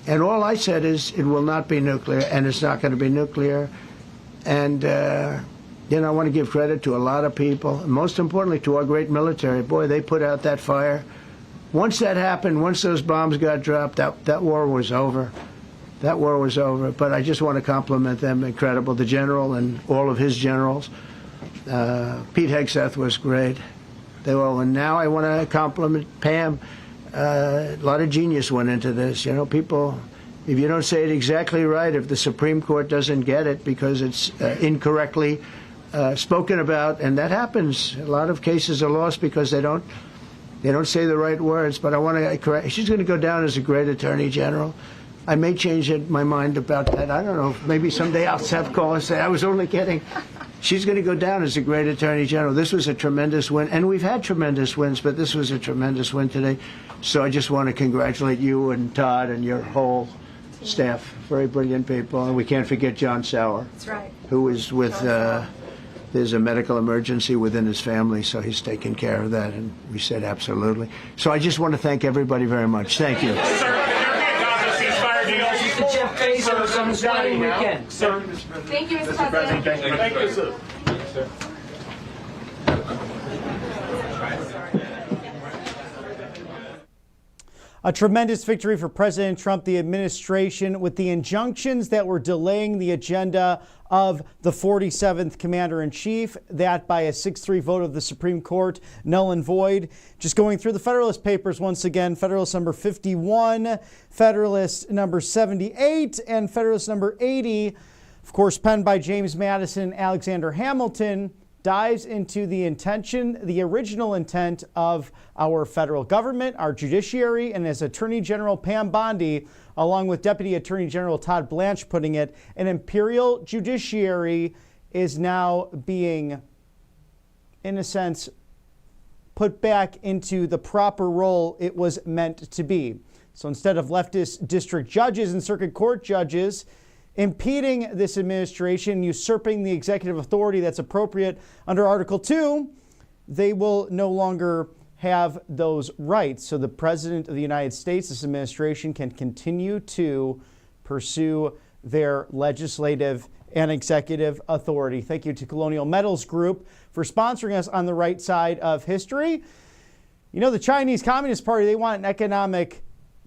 Speaker 6: And all I said is it will not be nuclear, and it's not going to be nuclear. And I want to give credit to a lot of people, and most importantly to our great military. Boy, they put out that fire. Once that happened, once those bombs got dropped, that war was over. That war was over. But I just want to compliment them. Incredible. The general and all of his generals. Pete Hegseth was great. They were all. And now I want to compliment Pam. A lot of genius went into this. People, if you don't say it exactly right, if the Supreme Court doesn't get it because it's incorrectly spoken about, and that happens. A lot of cases are lost because they don't say the right words. But I want to correct. She's going to go down as a great attorney general. I may change my mind about that. I don't know. Maybe someday I'll have call and say I was only kidding. She's going to go down as a great attorney general. This was a tremendous win, and we've had tremendous wins, but this was a tremendous win today. So I just want to congratulate you and Todd and your whole staff. Very brilliant people, and we can't forget John Sauer.
Speaker 20: That's right.
Speaker 6: Who is with. There's a medical emergency within his family, so he's taking care of that, and we said absolutely. So I just want to thank everybody very much. Thank you.
Speaker 18: Jeff Bezos on his wedding weekend.
Speaker 9: Sir.
Speaker 15: Thank you, Mr. President.
Speaker 3: Thank you, sir.
Speaker 11: A tremendous victory for President Trump, the administration, with the injunctions that were delaying the agenda of the 47th Commander-in-Chief, that by a 6-3 vote of the Supreme Court, null and void. Just going through the Federalist Papers once again, Federalist number 51, Federalist number 78, and Federalist number 80, of course, penned by James Madison and Alexander Hamilton, dives into the original intent of our federal government, our judiciary, and as Attorney General Pam Bondi, along with Deputy Attorney General Todd Blanche putting it, an imperial judiciary is now being, in a sense, put back into the proper role it was meant to be. So instead of leftist district judges and circuit court judges impeding this administration, usurping the executive authority that's appropriate under Article 2, they will no longer have those rights. So the President of the United States, this administration, can continue to pursue their legislative and executive authority. Thank you to Colonial Metals Group for sponsoring us on the right side of history. You know, the Chinese Communist Party, they want an economic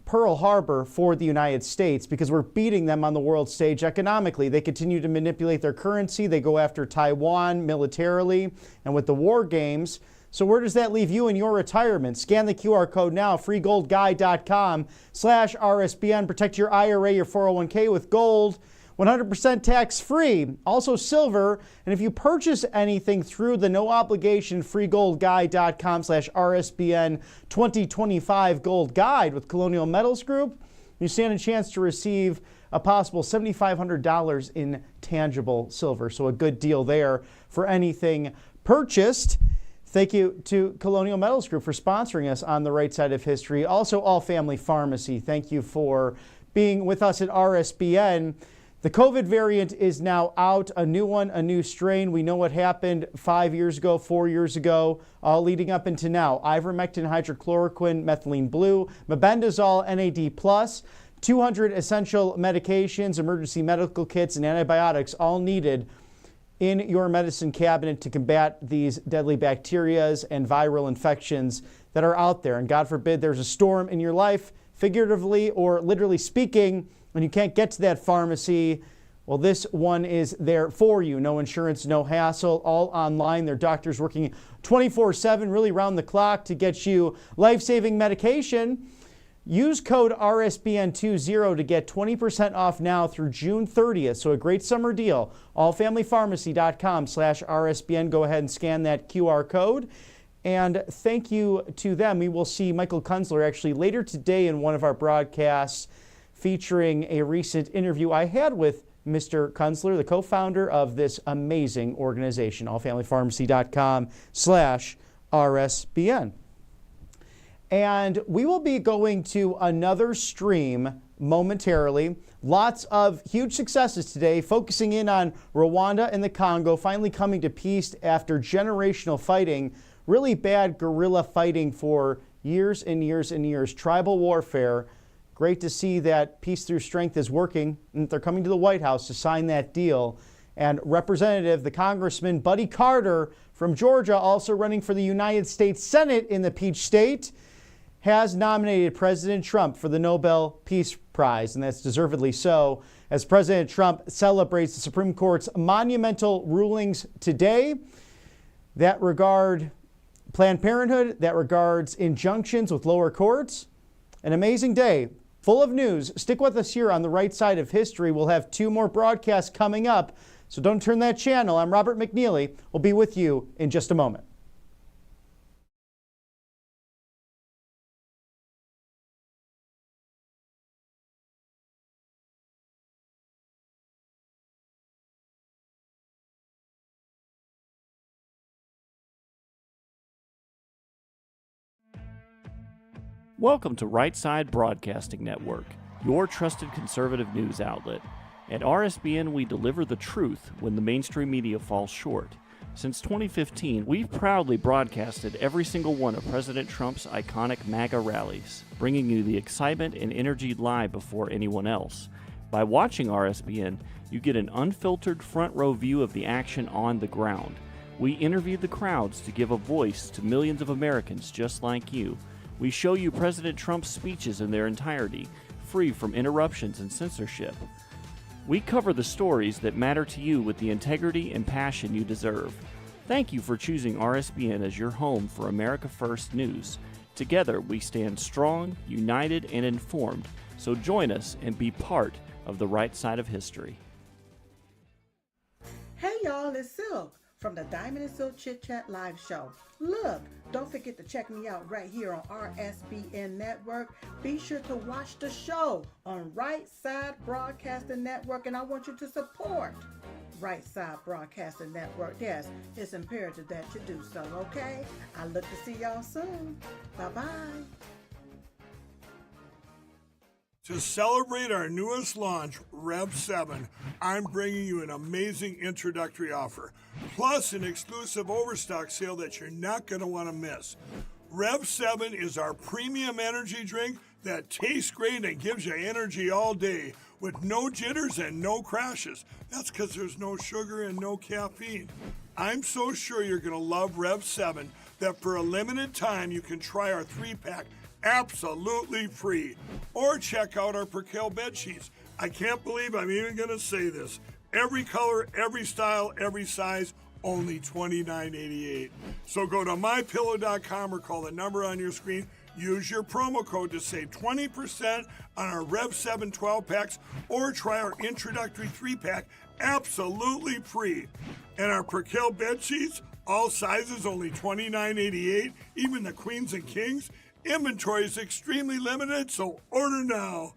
Speaker 11: Pearl Harbor for the United States because we're beating them on the world stage economically. They continue to manipulate their currency. They go after Taiwan militarily and with the war games. So where does that leave you in your retirement? Scan the QR code now, freegoldguy.com/RSBN. Protect your IRA, your 401k with gold. 100% tax-free, also silver. And if you purchase anything through the no obligation freegoldguy.com/RSBN 2025 Gold Guide with Colonial Metals Group, you stand a chance to receive a possible $7,500 in tangible silver. So a good deal there for anything purchased. Thank you to Colonial Metals Group for sponsoring us on the right side of history. Also, All Family Pharmacy, thank you for being with us at RSBN. The COVID variant is now out, a new one, a new strain. We know what happened 5 years ago, 4 years ago, all leading up into now. Ivermectin, hydrochloroquine, methylene blue, mebendazole, NAD+, 200 essential medications, emergency medical kits, and antibiotics all needed in your medicine cabinet to combat these deadly bacterias and viral infections that are out there. And God forbid there's a storm in your life, figuratively or literally speaking, and you can't get to that pharmacy. Well, this one is there for you. No insurance, no hassle, all online. Their doctors working 24/7, really round the clock to get you life-saving medication. Use code RSBN20 to get 20% off now through June 30th. So a great summer deal. allfamilypharmacy.com/RSBN. Go ahead and scan that QR code. And thank you to them. We will see Michael Kunzler actually later today in one of our broadcasts featuring a recent interview I had with Mr. Kunzler, the co-founder of this amazing organization, allfamilypharmacy.com/RSBN. And we will be going to another stream momentarily. Lots of huge successes today, focusing in on Rwanda and the Congo, finally coming to peace after generational fighting, really bad guerrilla fighting for years and years and years, tribal warfare. Great to see that Peace Through Strength is working, and they're coming to the White House to sign that deal. And the Congressman Buddy Carter from Georgia, also running for the United States Senate in the Peach State, has nominated President Trump for the Nobel Peace Prize, and that's deservedly so, as President Trump celebrates the Supreme Court's monumental rulings today that regard Planned Parenthood, that regards injunctions with lower courts. An amazing day, full of news. Stick with us here on the right side of history. We'll have 2 more broadcasts coming up, so don't turn that channel. I'm Robert McNeely. We'll be with you in just a moment.
Speaker 10: Welcome to Right Side Broadcasting Network, your trusted conservative news outlet. At RSBN, we deliver the truth when the mainstream media falls short. Since 2015, we've proudly broadcasted every single one of President Trump's iconic MAGA rallies, bringing you the excitement and energy live before anyone else. By watching RSBN, you get an unfiltered front row view of the action on the ground. We interview the crowds to give a voice to millions of Americans just like you. We show you President Trump's speeches in their entirety, free from interruptions and censorship. We cover the stories that matter to you with the integrity and passion you deserve. Thank you for choosing RSBN as your home for America First News. Together, we stand strong, united, and informed. So join us and be part of the right side of history.
Speaker 12: Hey y'all, it's Silk. from the Diamond and Silk Chit Chat live show. Look, don't forget to check me out right here on RSBN Network. Be sure to watch the show on Right Side Broadcasting Network, and I want you to support Right Side Broadcasting Network. Yes, it's imperative that you do so, okay? I look to see y'all soon. Bye-bye.
Speaker 13: To celebrate our newest launch, Rev 7, I'm bringing you an amazing introductory offer, plus an exclusive overstock sale that you're not going to want to miss. Rev 7 is our premium energy drink that tastes great and gives you energy all day with no jitters and no crashes. That's because there's no sugar and no caffeine. I'm so sure you're going to love Rev 7 that for a limited time you can try our 3-pack absolutely free. Or check out our Percale bed sheets. I can't believe I'm even going to say this. Every color, every style, every size, only $29.88. So go to mypillow.com or call the number on your screen. Use your promo code to save 20% on our Rev 7 12-packs or try our introductory 3-pack absolutely free. And our Percale bed sheets, all sizes only $29.88, even the queens and kings. Inventory is extremely limited, so order now.